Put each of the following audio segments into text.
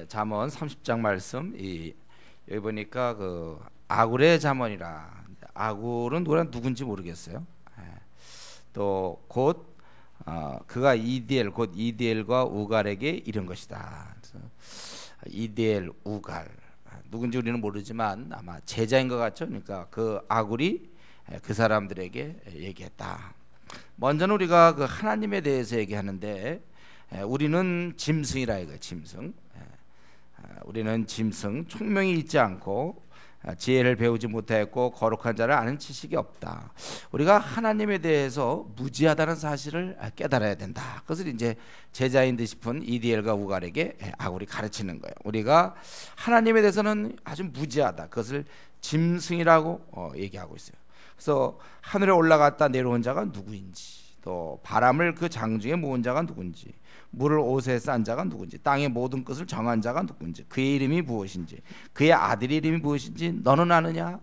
잠언 30장 말씀 여기 보니까 그 아굴의 잠언이라. 아굴은 누군지 모르겠어요. 또 곧 그가 곧 이디엘과 우갈에게 이른 것이다. 이디엘, 우갈 누군지 우리는 모르지만 아마 제자인 것 같죠. 그러니까 그 아굴이 그 사람들에게 얘기했다. 먼저는 우리가 그 하나님에 대해서 얘기하는데 우리는 짐승이라 이거예요. 짐승. 우리는 짐승, 총명이 있지 않고 지혜를 배우지 못하였고 거룩한 자를 아는 지식이 없다. 우리가 하나님에 대해서 무지하다는 사실을 깨달아야 된다. 그것을 이제 제자인 듯 싶은 이디엘과 우갈에게 아굴이 가르치는 거예요. 우리가 하나님에 대해서는 아주 무지하다. 그것을 짐승이라고 얘기하고 있어요. 그래서 하늘에 올라갔다 내려온 자가 누구인지, 또 바람을 그 장중에 모은 자가 누군지, 물을 옷에 싼 자가 누군지, 땅의 모든 것을 정한 자가 누군지, 그의 이름이 무엇인지, 그의 아들의 이름이 무엇인지 너는 아느냐?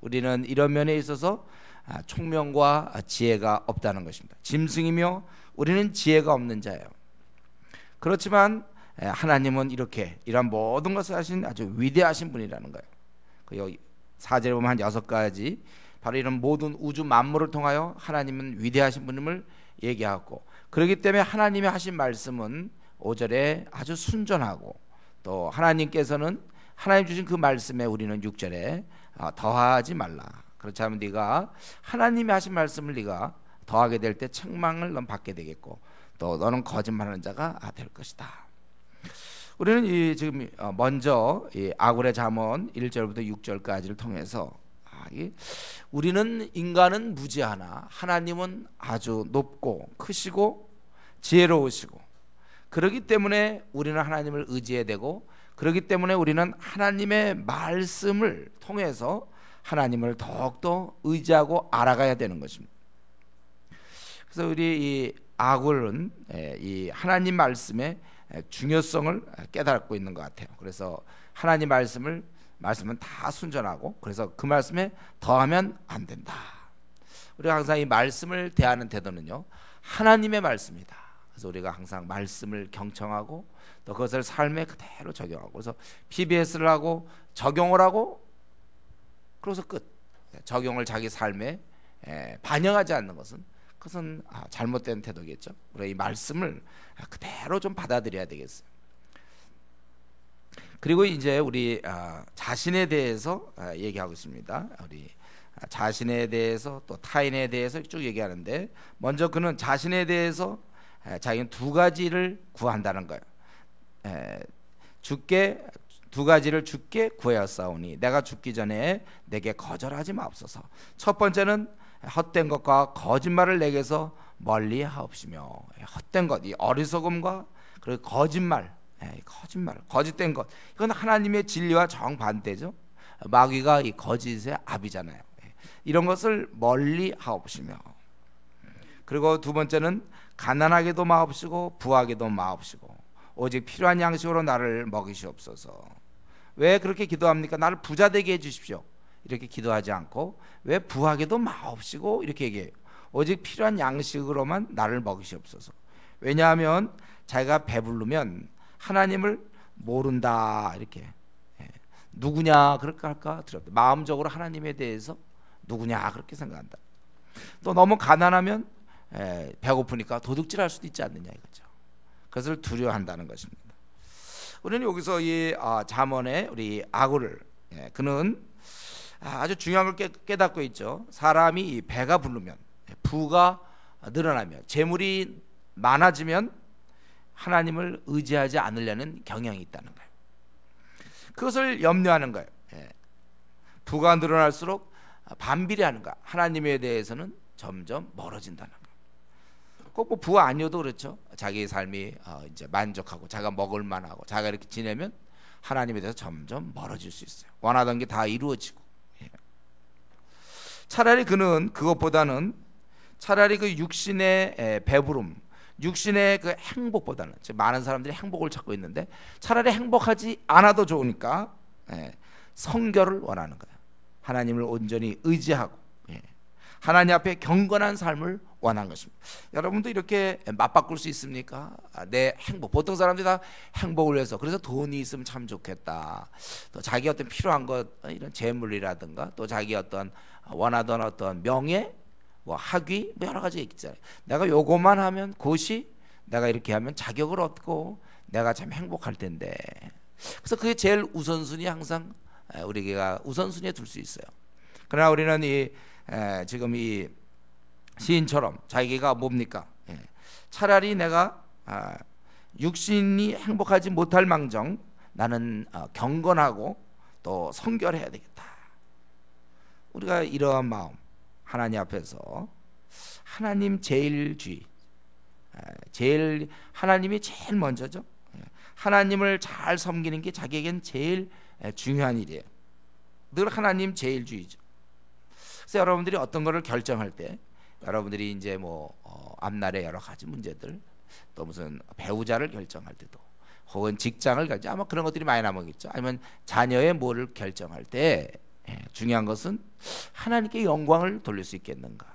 우리는 이런 면에 있어서 총명과 지혜가 없다는 것입니다. 짐승이며 우리는 지혜가 없는 자예요. 그렇지만 하나님은 이런 모든 것을 하신 아주 위대하신 분이라는 거예요. 여기 4절에 보면 한 6가지 바로 이런 모든 우주 만물을 통하여 하나님은 위대하신 분임을 얘기하고, 그렇기 때문에 하나님이 하신 말씀은 5절에 아주 순전하고, 또 하나님께서는 하나님 주신 그 말씀에 우리는 6절에 더하지 말라. 그렇지 않으면 네가 하나님이 하신 말씀을 네가 더하게 될 때 책망을 넌 받게 되겠고, 또 너는 거짓말하는 자가 될 것이다. 우리는 지금 먼저 아굴의 잠언 1절부터 6절까지를 통해서 우리는 인간은 무지하나 하나님은 아주 높고 크시고 지혜로우시고, 그렇기 때문에 우리는 하나님을 의지해야 되고, 그렇기 때문에 우리는 하나님의 말씀을 통해서 하나님을 더욱더 의지하고 알아가야 되는 것입니다. 그래서 우리 이 아굴은 이 하나님 말씀의 중요성을 깨닫고 있는 것 같아요. 그래서 하나님 말씀은 다 순전하고, 그래서 그 말씀에 더하면 안 된다. 우리가 항상 이 말씀을 대하는 태도는요, 하나님의 말씀이다. 그래서 우리가 항상 말씀을 경청하고 또 그것을 삶에 그대로 적용하고, 그래서 PBS를 하고 적용을 하고 그래서 끝. 적용을 자기 삶에 반영하지 않는 그것은 잘못된 태도겠죠. 우리가 이 말씀을 그대로 좀 받아들여야 되겠어요. 그리고 이제 우리 자신에 대해서 얘기하고 있습니다. 우리 자신에 대해서 또 타인에 대해서 쭉 얘기하는데, 먼저 그는 자신에 대해서 자기는 2가지를 구한다는 거예요. 두 가지를 주께 구하였사오니 내가 죽기 전에 내게 거절하지 마옵소서. 첫 번째는 헛된 것과 거짓말을 내게서 멀리 하옵시며, 헛된 것, 이 어리석음과 그리고 거짓말, 거짓된 것, 이건 하나님의 진리와 정반대죠. 마귀가 이 거짓의 압이잖아요. 이런 것을 멀리 하옵시며, 그리고 두 번째는 가난하게도 마옵시고 부하게도 마옵시고 오직 필요한 양식으로 나를 먹이시옵소서. 왜 그렇게 기도합니까? 나를 부자 되게 해주십시오 이렇게 기도하지 않고, 왜 부하게도 마옵시고 이렇게 얘기해요. 오직 필요한 양식으로만 나를 먹이시옵소서. 왜냐하면 자기가 배부르면 하나님을 모른다, 이렇게 누구냐 그렇게 할까 두렵다. 마음적으로 하나님에 대해서 누구냐 그렇게 생각한다. 또 너무 가난하면 배고프니까 도둑질할 수도 있지 않느냐 이거죠. 그것을 두려워한다는 것입니다. 우리는 여기서 이 잠언의 우리 아굴을, 그는 아주 중요한 걸 깨닫고 있죠. 사람이 배가 부르면, 부가 늘어나면, 재물이 많아지면 하나님을 의지하지 않으려는 경향이 있다는 거예요. 그것을 염려하는 거예요. 부가 늘어날수록 반비례하는 거야. 하나님에 대해서는 점점 멀어진다는 거예요. 꼭 뭐 부가 아니어도 그렇죠. 자기의 삶이 이제 만족하고 자기가 먹을 만하고 자기가 이렇게 지내면 하나님에 대해서 점점 멀어질 수 있어요. 원하던 게 다 이루어지고. 차라리 그는 그것보다는 차라리 그 육신의 배부름, 육신의 그 행복보다는, 많은 사람들이 행복을 찾고 있는데 차라리 행복하지 않아도 좋으니까 성결을 원하는 거예요. 하나님을 온전히 의지하고 하나님 앞에 경건한 삶을 원한 것입니다. 여러분도 이렇게 맞바꿀 수 있습니까? 내 행복. 보통 사람들이 다 행복을 위해서, 그래서 돈이 있으면 참 좋겠다, 또 자기 어떤 필요한 것, 이런 재물이라든가, 또 자기 어떤 원하던 어떤 명예, 뭐 학위, 뭐 여러 가지 있잖아요. 내가 요것만 하면, 그것이 내가 이렇게 하면 자격을 얻고 내가 참 행복할 텐데, 그래서 그게 제일 우선순위, 항상 우리가 우선순위에 둘 수 있어요. 그러나 우리는 지금 이 시인처럼 자기가 뭡니까? 차라리 내가 육신이 행복하지 못할 망정 나는 경건하고 또 성결해야 되겠다. 우리가 이러한 마음, 하나님 앞에서 하나님 제일주의, 하나님이 제일 먼저죠. 하나님을 잘 섬기는 게 자기에겐 제일 중요한 일이에요. 늘 하나님 제일주의죠. 그래서 여러분들이 어떤 거를 결정할 때, 여러분들이 이제 뭐 앞날의 여러 가지 문제들, 또 무슨 배우자를 결정할 때도, 혹은 직장을 아마 그런 것들이 많이 남아있죠. 아니면 자녀의 뭐를 결정할 때 중요한 것은 하나님께 영광을 돌릴 수 있겠는가,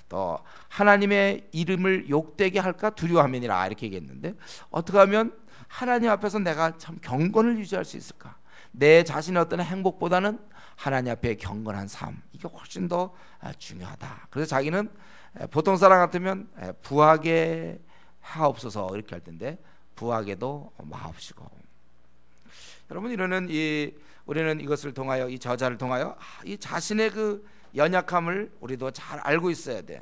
또 하나님의 이름을 욕되게 할까 두려워함이니라, 이렇게 얘기했는데, 어떻게 하면 하나님 앞에서 내가 참 경건을 유지할 수 있을까? 내 자신의 어떤 행복보다는 하나님 앞에 경건한 삶, 이게 훨씬 더 중요하다. 그래서 자기는 보통 사람 같으면 부하게 하옵소서 이렇게 할 텐데, 부하게도 마옵시고. 여러분, 우리는 이것을 통하여, 이 저자를 통하여 이 자신의 그 연약함을 우리도 잘 알고 있어야 돼.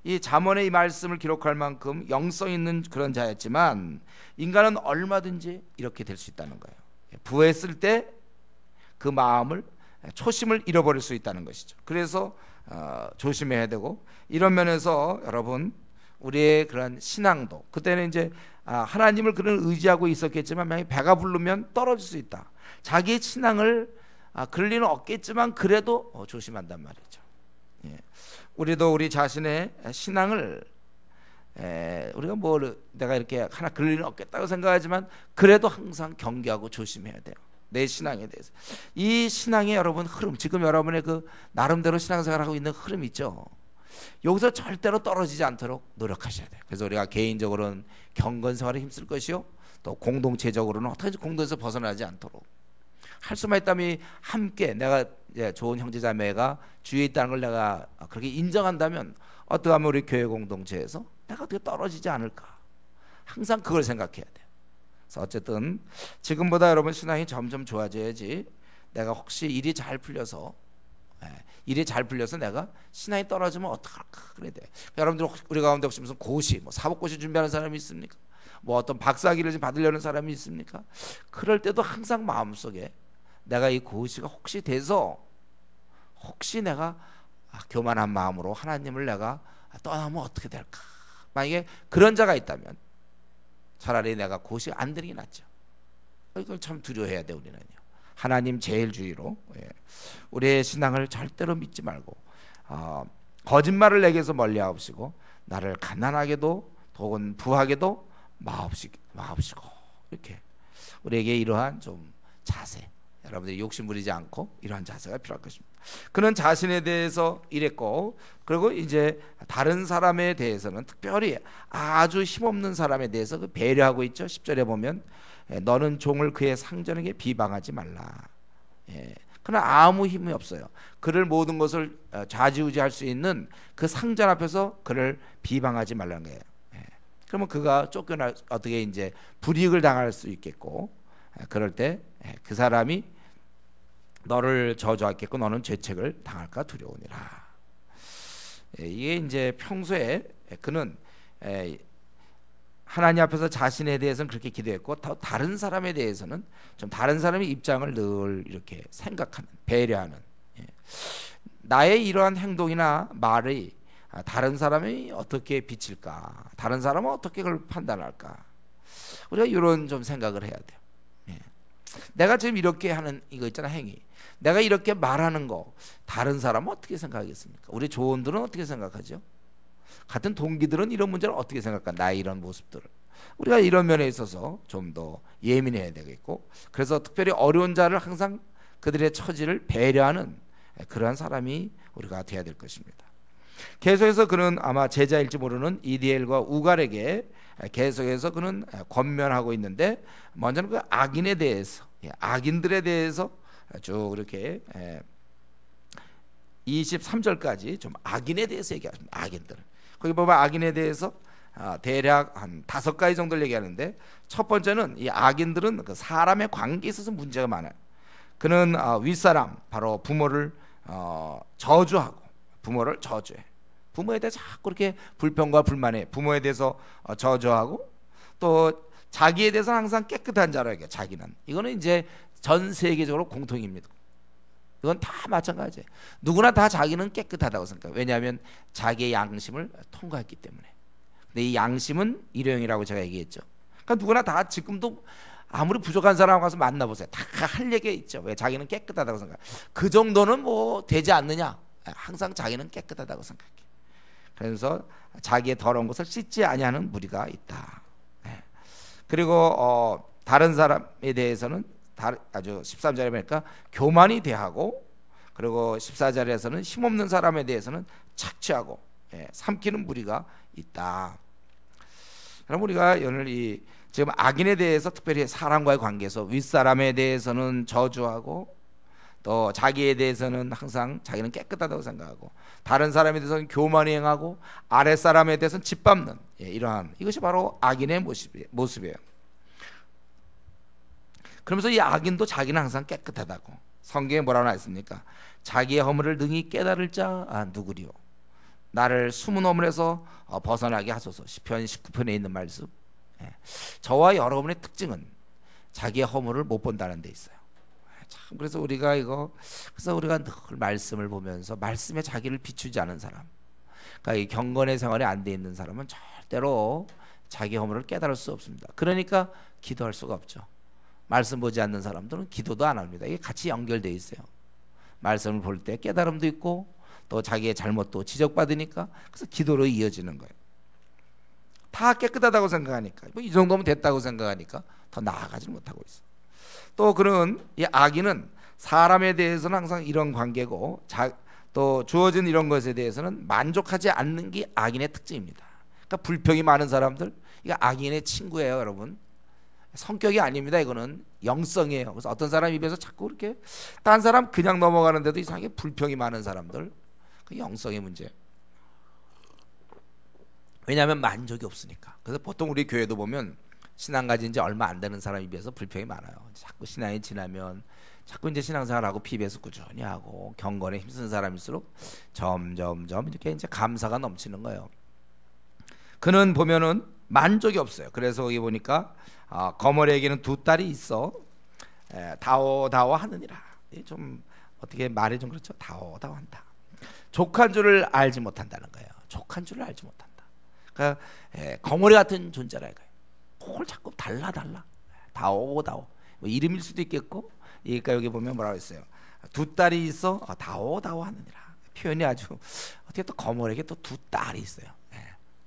이 잠언의 이 말씀을 기록할 만큼 영성 있는 그런 자였지만, 인간은 얼마든지 이렇게 될 수 있다는 거예요. 부했을 때 그 마음을, 초심을 잃어버릴 수 있다는 것이죠. 그래서 조심해야 되고, 이런 면에서 여러분, 우리의 그런 신앙도, 그때는 이제 하나님을 그런 의지하고 있었겠지만 만약에 배가 부르면 떨어질 수 있다. 자기의 신앙을 그럴 리는 없겠지만 그래도 조심한단 말이죠. 우리도 우리 자신의 신앙을, 우리가 내가 이렇게 하나 그럴 리는 없겠다고 생각하지만 그래도 항상 경계하고 조심해야 돼요. 내 신앙에 대해서. 이 신앙의 여러분 흐름, 지금 여러분의 그 나름대로 신앙생활하고 있는 흐름 있죠. 여기서 절대로 떨어지지 않도록 노력하셔야 돼요. 그래서 우리가 개인적으로는 경건생활에 힘쓸 것이요, 또 공동체적으로는 어떻게 공동에서 벗어나지 않도록 할 수만 있다면 함께, 내가 좋은 형제자매가 주위에 있다는 걸 내가 그렇게 인정한다면 어떻게 하면 우리 교회 공동체에서 내가 어떻게 떨어지지 않을까, 항상 그걸 생각해야 돼요. 그래서 어쨌든 지금보다 여러분 신앙이 점점 좋아져야지, 내가 혹시 일이 잘 풀려서 내가 신앙이 떨어지면 어떡할까 그래야 돼. 여러분들 우리 가운데 혹시 무슨 고시, 뭐 사법고시 준비하는 사람이 있습니까? 뭐 어떤 박사학위를 받으려는 사람이 있습니까? 그럴 때도 항상 마음속에 내가 이 고시가 혹시 돼서, 혹시 내가 교만한 마음으로 하나님을 내가 떠나면 어떻게 될까, 만약에 그런 자가 있다면 차라리 내가 고시가 안 되는 게 낫죠. 이걸 참 두려워해야 돼. 우리는요, 하나님 제일주의로 우리의 신앙을 절대로 믿지 말고, 거짓말을 내게서 멀리하옵시고 나를 가난하게도 혹은 부하게도 마옵시고, 이렇게 우리에게 이러한 좀 자세, 여러분들이 욕심 부리지 않고 이러한 자세가 필요할 것입니다. 그는 자신에 대해서 이랬고, 그리고 이제 다른 사람에 대해서는, 특별히 아주 힘없는 사람에 대해서 그 배려하고 있죠. 10절에 보면 너는 종을 그의 상전에게 비방하지 말라. 그러나 아무 힘이 없어요. 그를 모든 것을 좌지우지할 수 있는 그 상전 앞에서 그를 비방하지 말라는 거예요. 그러면 그가 쫓겨나 어떻게 이제 불이익을 당할 수 있겠고, 그럴 때 그 사람이 너를 저주하겠고 너는 죄책을 당할까 두려우니라. 이게 이제 평소에 그는 하나님 앞에서 자신에 대해서는 그렇게 기도했고, 다른 사람에 대해서는 좀 다른 사람의 입장을 늘 이렇게 생각하는, 배려하는, 나의 이러한 행동이나 말이 다른 사람이 어떻게 비칠까, 다른 사람은 어떻게 그걸 판단할까, 우리가 이런 좀 생각을 해야 돼요. 내가 지금 이렇게 하는 이거 있잖아, 행위, 내가 이렇게 말하는 거 다른 사람은 어떻게 생각하겠습니까? 우리 조원들은 어떻게 생각하죠? 같은 동기들은 이런 문제를 어떻게 생각할까? 나의 이런 모습들을 우리가 이런 면에 있어서 좀 더 예민해야 되겠고, 그래서 특별히 어려운 자를 항상 그들의 처지를 배려하는 그러한 사람이 우리가 되어야 될 것입니다. 계속해서 그는 아마 제자일지 모르는 이디엘과 우갈에게 계속해서 그는 권면하고 있는데, 먼저는 그 악인에 대해서, 악인들에 대해서 쭉 이렇게 23절까지 좀 악인에 대해서 얘기합니다. 악인들. 거기 보면 악인에 대해서 대략 한 5가지 정도를 얘기하는데, 첫 번째는 이 악인들은 그 사람의 관계에 있어서 문제가 많아요. 그는 윗사람, 바로 부모를 저주하고, 부모를 저주해. 부모에 대해서 자꾸 이렇게 불평과 불만해. 부모에 대해서 저주하고, 또 자기에 대해서 항상 깨끗한 자라고 해요. 자기는. 이거는 이제 전 세계적으로 공통입니다. 이건 다 마찬가지예요. 누구나 다 자기는 깨끗하다고 생각해요. 왜냐하면 자기의 양심을 통과했기 때문에. 근데 이 양심은 일회용이라고 제가 얘기했죠. 그러니까 누구나 다 지금도 아무리 부족한 사람 가서 만나보세요. 다 할 얘기가 있죠. 왜? 자기는 깨끗하다고 생각해요. 그 정도는 뭐 되지 않느냐. 항상 자기는 깨끗하다고 생각해요. 그래서 자기의 더러운 것을 씻지 아니하는 무리가 있다. 그리고 다른 사람에 대해서는 아주 13절에 보니까 교만이 대하고, 그리고 14절에서는 힘없는 사람에 대해서는 착취하고 삼키는 무리가 있다. 그럼 우리가 오늘 지금 악인에 대해서, 특별히 사람과의 관계에서 윗사람에 대해서는 저주하고, 또 자기에 대해서는 항상 자기는 깨끗하다고 생각하고, 다른 사람에 대해서는 교만히 행하고, 아랫사람에 대해서는 짓밟는, 이러한, 이것이 바로 악인의 모습이에요. 그러면서 이 악인도 자기는 항상 깨끗하다고. 성경에 뭐라고 나있습니까? 자기의 허물을 능히 깨달을 자 누구리요? 나를 숨은 허물에서 벗어나게 하소서. 시편 19편에 있는 말씀. 저와 여러분의 특징은 자기의 허물을 못 본다는 데 있어요. 참, 그래서 우리가 늘 말씀을 보면서 말씀에 자기를 비추지 않은 사람, 그러니까 이 경건의 생활이 안 돼 있는 사람은 절대로 자기 허물을 깨달을 수 없습니다. 그러니까 기도할 수가 없죠. 말씀 보지 않는 사람들은 기도도 안 합니다. 이게 같이 연결되어 있어요. 말씀을 볼 때 깨달음도 있고, 또 자기의 잘못도 지적받으니까, 그래서 기도로 이어지는 거예요. 다 깨끗하다고 생각하니까, 이 정도면 됐다고 생각하니까 더 나아가지 못하고 있어요. 또 그런 이 악인은 사람에 대해서는 항상 이런 관계고, 또 주어진 이런 것에 대해서는 만족하지 않는 게 악인의 특징입니다. 그러니까 불평이 많은 사람들, 이거 악인의 친구예요, 여러분. 성격이 아닙니다. 이거는 영성이에요. 그래서 어떤 사람 입에서 자꾸 이렇게 딴 사람 그냥 넘어가는데도 이상하게 불평이 많은 사람들, 그 영성의 문제. 왜냐하면 만족이 없으니까. 그래서 보통 우리 교회도 보면 신앙 가진 지 얼마 안 되는 사람 입에서 불평이 많아요. 자꾸 신앙이 지나면 자꾸 이제 신앙생활하고 피부에서 꾸준히 하고 경건에 힘쓰는 사람일수록 점점 이렇게 이제 감사가 넘치는 거예요. 그는 보면은 만족이 없어요. 그래서 여기 보니까 거머리에게는 2딸이 있어 다오다오 하느니라. 좀 어떻게 말이 좀 그렇죠. 다오다오 한다. 족한 줄을 알지 못한다는 거예요. 족한 줄을 알지 못한다. 그러니까 거머리 같은 존재라 이거예요. 그걸 자꾸 달라 다오다오, 뭐 이름일 수도 있겠고, 그러니까 여기 보면 뭐라고 했어요. 2딸이 있어 다오다오 하느니라. 표현이 아주 어떻게 또 거머리에게 또 2딸이 있어요.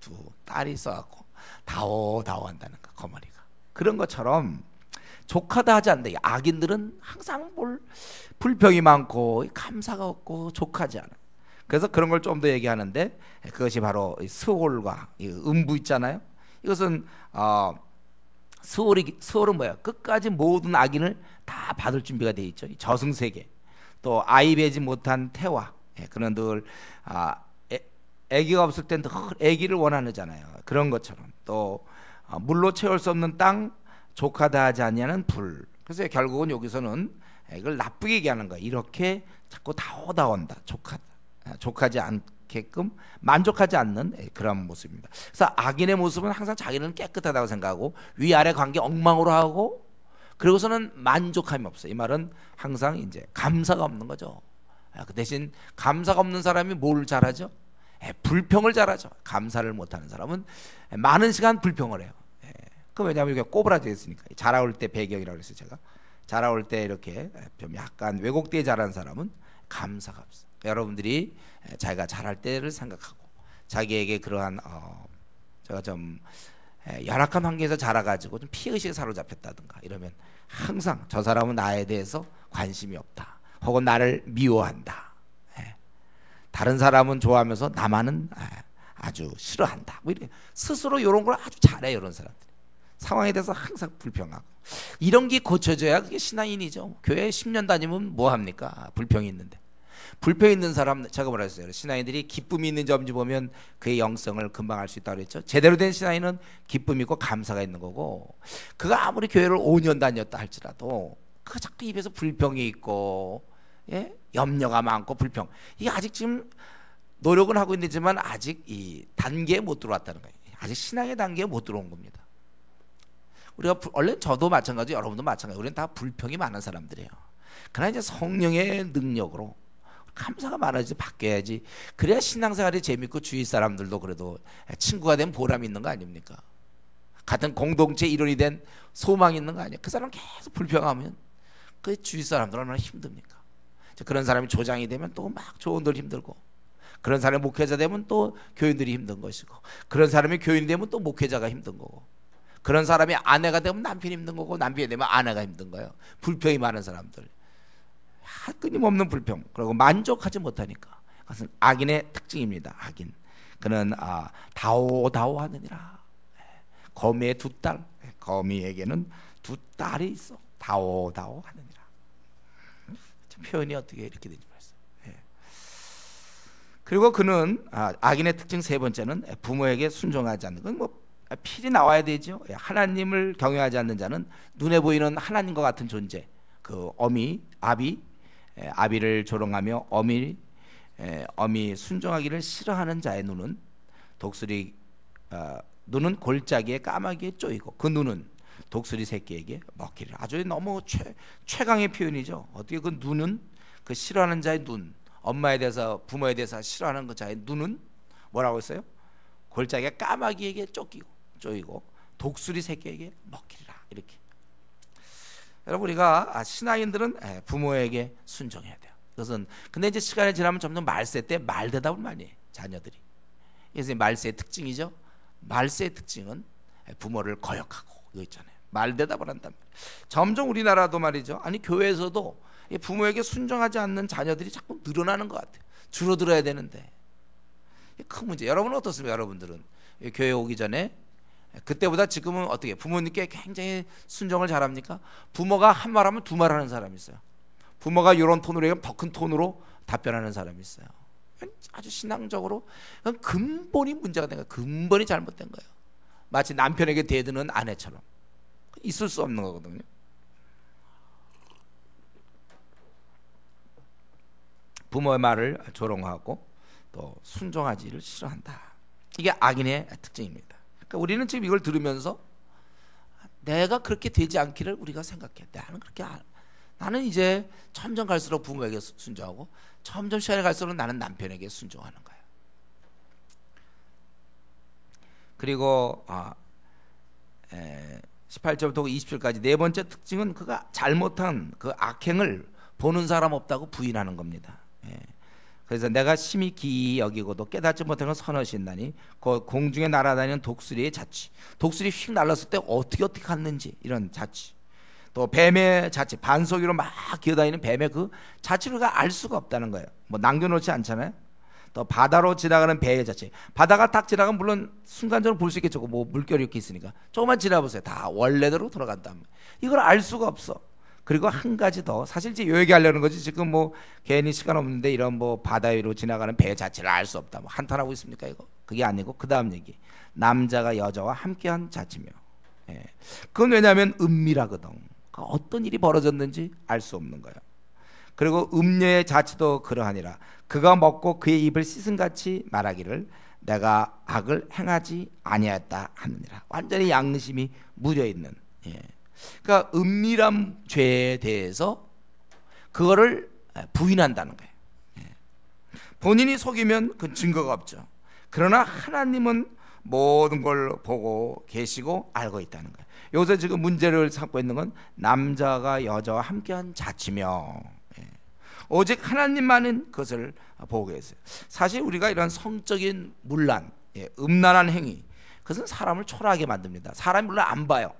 2딸이 있어갖고 다오다오 한다는 거, 거머리가. 그런 것처럼 족하다 하지 않는다. 악인들은 항상 불평이 많고 감사가 없고 족하지 않아. 그래서 그런 걸 좀 더 얘기하는데, 그것이 바로 스홀과 음부 있잖아요. 이것은 스홀은 뭐야? 끝까지 모든 악인을 다 받을 준비가 돼 있죠. 저승세계. 또 아이 배지 못한 태와, 그는 늘 아기가 없을 땐 늘 아기를 원하잖아요. 그런 것처럼 또 물로 채울 수 없는 땅, 족하다 하지 아니하는 불. 그래서 결국은 여기서는 이걸 나쁘게 얘기하는 거야. 이렇게 자꾸 다오다온다. 족하지 않게끔 만족하지 않는 그런 모습입니다. 그래서 악인의 모습은 항상 자기는 깨끗하다고 생각하고 위아래 관계 엉망으로 하고, 그리고서는 만족함이 없어요. 이 말은 항상 이제 감사가 없는 거죠. 그 대신 감사가 없는 사람이 뭘 잘하죠? 불평을 잘하죠. 감사를 못하는 사람은 많은 시간 불평을 해요. 그 왜냐하면 이게 꼬부라져 있으니까. 자라올 때 배경이라고 그랬어요. 제가 자라올 때 이렇게 좀 약간 왜곡되게 자란 사람은 감사가 없어요. 여러분들이 자기가 자랄 때를 생각하고 자기에게 그러한 제가 좀 열악한 환경에서 자라가지고 좀 피의식에 사로잡혔다든가 이러면 항상 저 사람은 나에 대해서 관심이 없다, 혹은 나를 미워한다, 다른 사람은 좋아하면서 나만은 아주 싫어한다. 뭐 이런 스스로 이런 걸 아주 잘해요. 이런 사람들이 상황에 대해서 항상 불평하고 이런 게 고쳐져야 그게 신앙인이죠. 교회 10년 다니면 뭐 합니까? 불평이 있는데. 불평 있는 사람, 제가 뭐라 했어요? 신앙인들이 기쁨이 있는 점지 보면 그의 영성을 금방 알 수 있다고 그랬죠. 제대로 된 신앙인은 기쁨이 있고 감사가 있는 거고, 그가 아무리 교회를 5년 다녔다 할지라도 그 자꾸 입에서 불평이 있고, 예? 염려가 많고 불평, 이게 아직 지금 노력은 하고 있지만 아직 이 단계에 못 들어왔다는 거예요. 아직 신앙의 단계에 못 들어온 겁니다. 우리가 원래 저도 마찬가지, 여러분도 마찬가지. 우리는 다 불평이 많은 사람들이에요. 그러나 이제 성령의 능력으로 감사가 많아지지 바뀌어야지. 그래야 신앙생활이 재밌고 주위 사람들도 그래도 친구가 된 보람이 있는 거 아닙니까? 같은 공동체 일원이 된 소망이 있는 거 아니에요? 그 사람 계속 불평하면 그 주위 사람들 얼마나 힘듭니까? 그런 사람이 조장이 되면 또 막 조원들 힘들고, 그런 사람이 목회자 되면 또 교인들이 힘든 것이고, 그런 사람이 교인이 되면 또 목회자가 힘든 거고, 그런 사람이 아내가 되면 남편이 힘든 거고, 남편이 되면 아내가 힘든 거예요. 불평이 많은 사람들, 끊임없는 불평, 그리고 만족하지 못하니까. 그것은 악인의 특징입니다. 악인, 그는 다오다오하느니라. 거미의 두 딸, 거미에게는 두 딸이 있어. 다오다오하느니라. 표현이 어떻게 이렇게 되는지 모르겠어요. 그리고 그는 악인의 특징 세 번째는 부모에게 순종하지 않는 건 뭐 필히 나와야 되죠. 하나님을 경외하지 않는 자는 눈에 보이는 하나님과 같은 존재, 그 아비를 조롱하며 어미 순종하기를 싫어하는 자의 눈은 눈은 골짜기에 까마귀에 쪼이고 그 눈은 독수리 새끼에게 먹히리라. 아주 너무 최강의 표현이죠. 어떻게 그 눈은, 그 싫어하는 자의 눈, 엄마에 대해서, 부모에 대해서 싫어하는 그 자의 눈은 뭐라고 했어요? 골짜기에 까마귀에게 쪼이고 독수리 새끼에게 먹히리라. 이렇게. 여러분, 우리가 신앙인들은 부모에게 순종해야 돼요. 그것은, 근데 이제 시간이 지나면 점점 말세 때 말대답을 많이 해요, 자녀들이. 그래서 말세의 특징이죠. 말세의 특징은 부모를 거역하고 이거 있잖아요. 말대답을 한단 말이에요. 점점 우리나라도 말이죠. 아니, 교회에서도 부모에게 순종하지 않는 자녀들이 자꾸 늘어나는 것 같아요. 줄어들어야 되는데. 큰 문제. 여러분은 어떻습니까? 여러분들은 교회 오기 전에 그때보다 지금은 어떻게 부모님께 굉장히 순종을 잘합니까? 부모가 한 말하면 두 말 하는 사람이 있어요. 부모가 이런 톤으로 얘기하면 더 큰 톤으로 답변하는 사람이 있어요. 아주 신앙적으로 근본이 문제가 된 거예요. 근본이 잘못된 거예요. 마치 남편에게 대드는 아내처럼. 있을 수 없는 거거든요. 부모의 말을 조롱하고 또 순종하지를 싫어한다. 이게 악인의 특징입니다. 그러니까 우리는 지금 이걸 들으면서 내가 그렇게 되지 않기를 우리가 생각해. 나는 이제 점점 갈수록 부모에게 순종하고, 점점 시간이 갈수록 나는 남편에게 순종하는 거예요. 그리고 18절부터 20절까지 네 번째 특징은 그가 잘못한 그 악행을 보는 사람 없다고 부인하는 겁니다. 그래서 내가 심히 기이 여기고도 깨닫지 못한 건 선엇이 있나니 공중에 날아다니는 독수리의 자취, 독수리 휙 날랐을 때 어떻게 갔는지 이런 자취, 또 뱀의 자취, 반석위로 막 기어다니는 뱀의 그 자취를 알 수가 없다는 거예요. 뭐 남겨놓지 않잖아요. 또 바다로 지나가는 배의 자취, 바다가 딱 지나가면 물론 순간적으로 볼 수 있겠죠. 뭐 물결이 이렇게 있으니까 조금만 지나보세요. 다 원래대로 돌아간다. 이걸 알 수가 없어. 그리고 한 가지 더, 사실 이제 요 얘기하려는 거지, 지금 뭐 괜히 시간 없는데 이런 뭐 바다 위로 지나가는 배 자체를 알 수 없다, 뭐 한탄하고 있습니까? 이거 그게 아니고 그 다음 얘기, 남자가 여자와 함께한 자치며, 그건 왜냐하면 은밀하거든. 어떤 일이 벌어졌는지 알 수 없는 거예요. 그리고 음녀의 자치도 그러하니라. 그가 먹고 그의 입을 씻은같이 말하기를 내가 악을 행하지 아니하였다 하느니라. 완전히 양심이 묻어있는, 그러니까 은밀한 죄에 대해서 그거를 부인한다는 거예요. 본인이 속이면 그 증거가 없죠. 그러나 하나님은 모든 걸 보고 계시고 알고 있다는 거예요. 여기서 지금 문제를 삼고 있는 건 남자가 여자와 함께한 자치며, 오직 하나님만은 그것을 보고 계세요. 사실 우리가 이런 성적인 문란, 음란한 행위, 그것은 사람을 초라하게 만듭니다. 사람이 물론 안 봐요.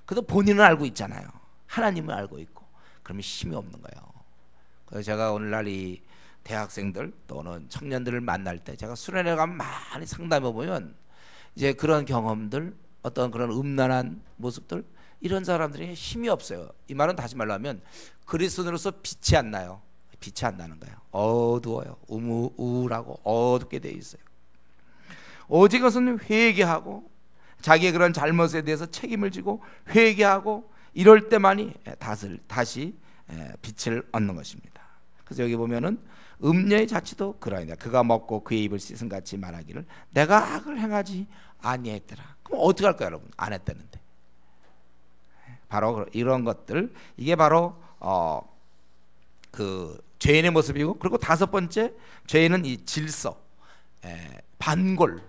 그래도 본인은 알고 있잖아요. 하나님은 알고 있고. 그러면 힘이 없는 거예요. 그래서 제가 오늘날 이 대학생들 또는 청년들을 만날 때 제가 수련회 가면 많이 상담해 보면 이제 그런 경험들, 어떤 그런 음란한 모습들, 이런 사람들이 힘이 없어요. 이 말은 다시 말로 하면 그리스도인으로서 빛이 안 나요. 빛이 안 나는 거예요. 어두워요. 우울하고 어둡게 돼 있어요. 오직 그것은 회개하고 자기의 그런 잘못에 대해서 책임을 지고 회개하고 이럴 때만이 다시 빛을 얻는 것입니다. 그래서 여기 보면은 음녀의 자취도 그러하니라. 그가 먹고 그의 입을 씻은 같이 말하기를 내가 악을 행하지 아니했더라. 그럼 어떻게 할까요, 여러분? 안 했다는데. 바로 이런 것들, 이게 바로 그 죄인의 모습이고, 그리고 다섯 번째, 죄인은 이 질서, 반골,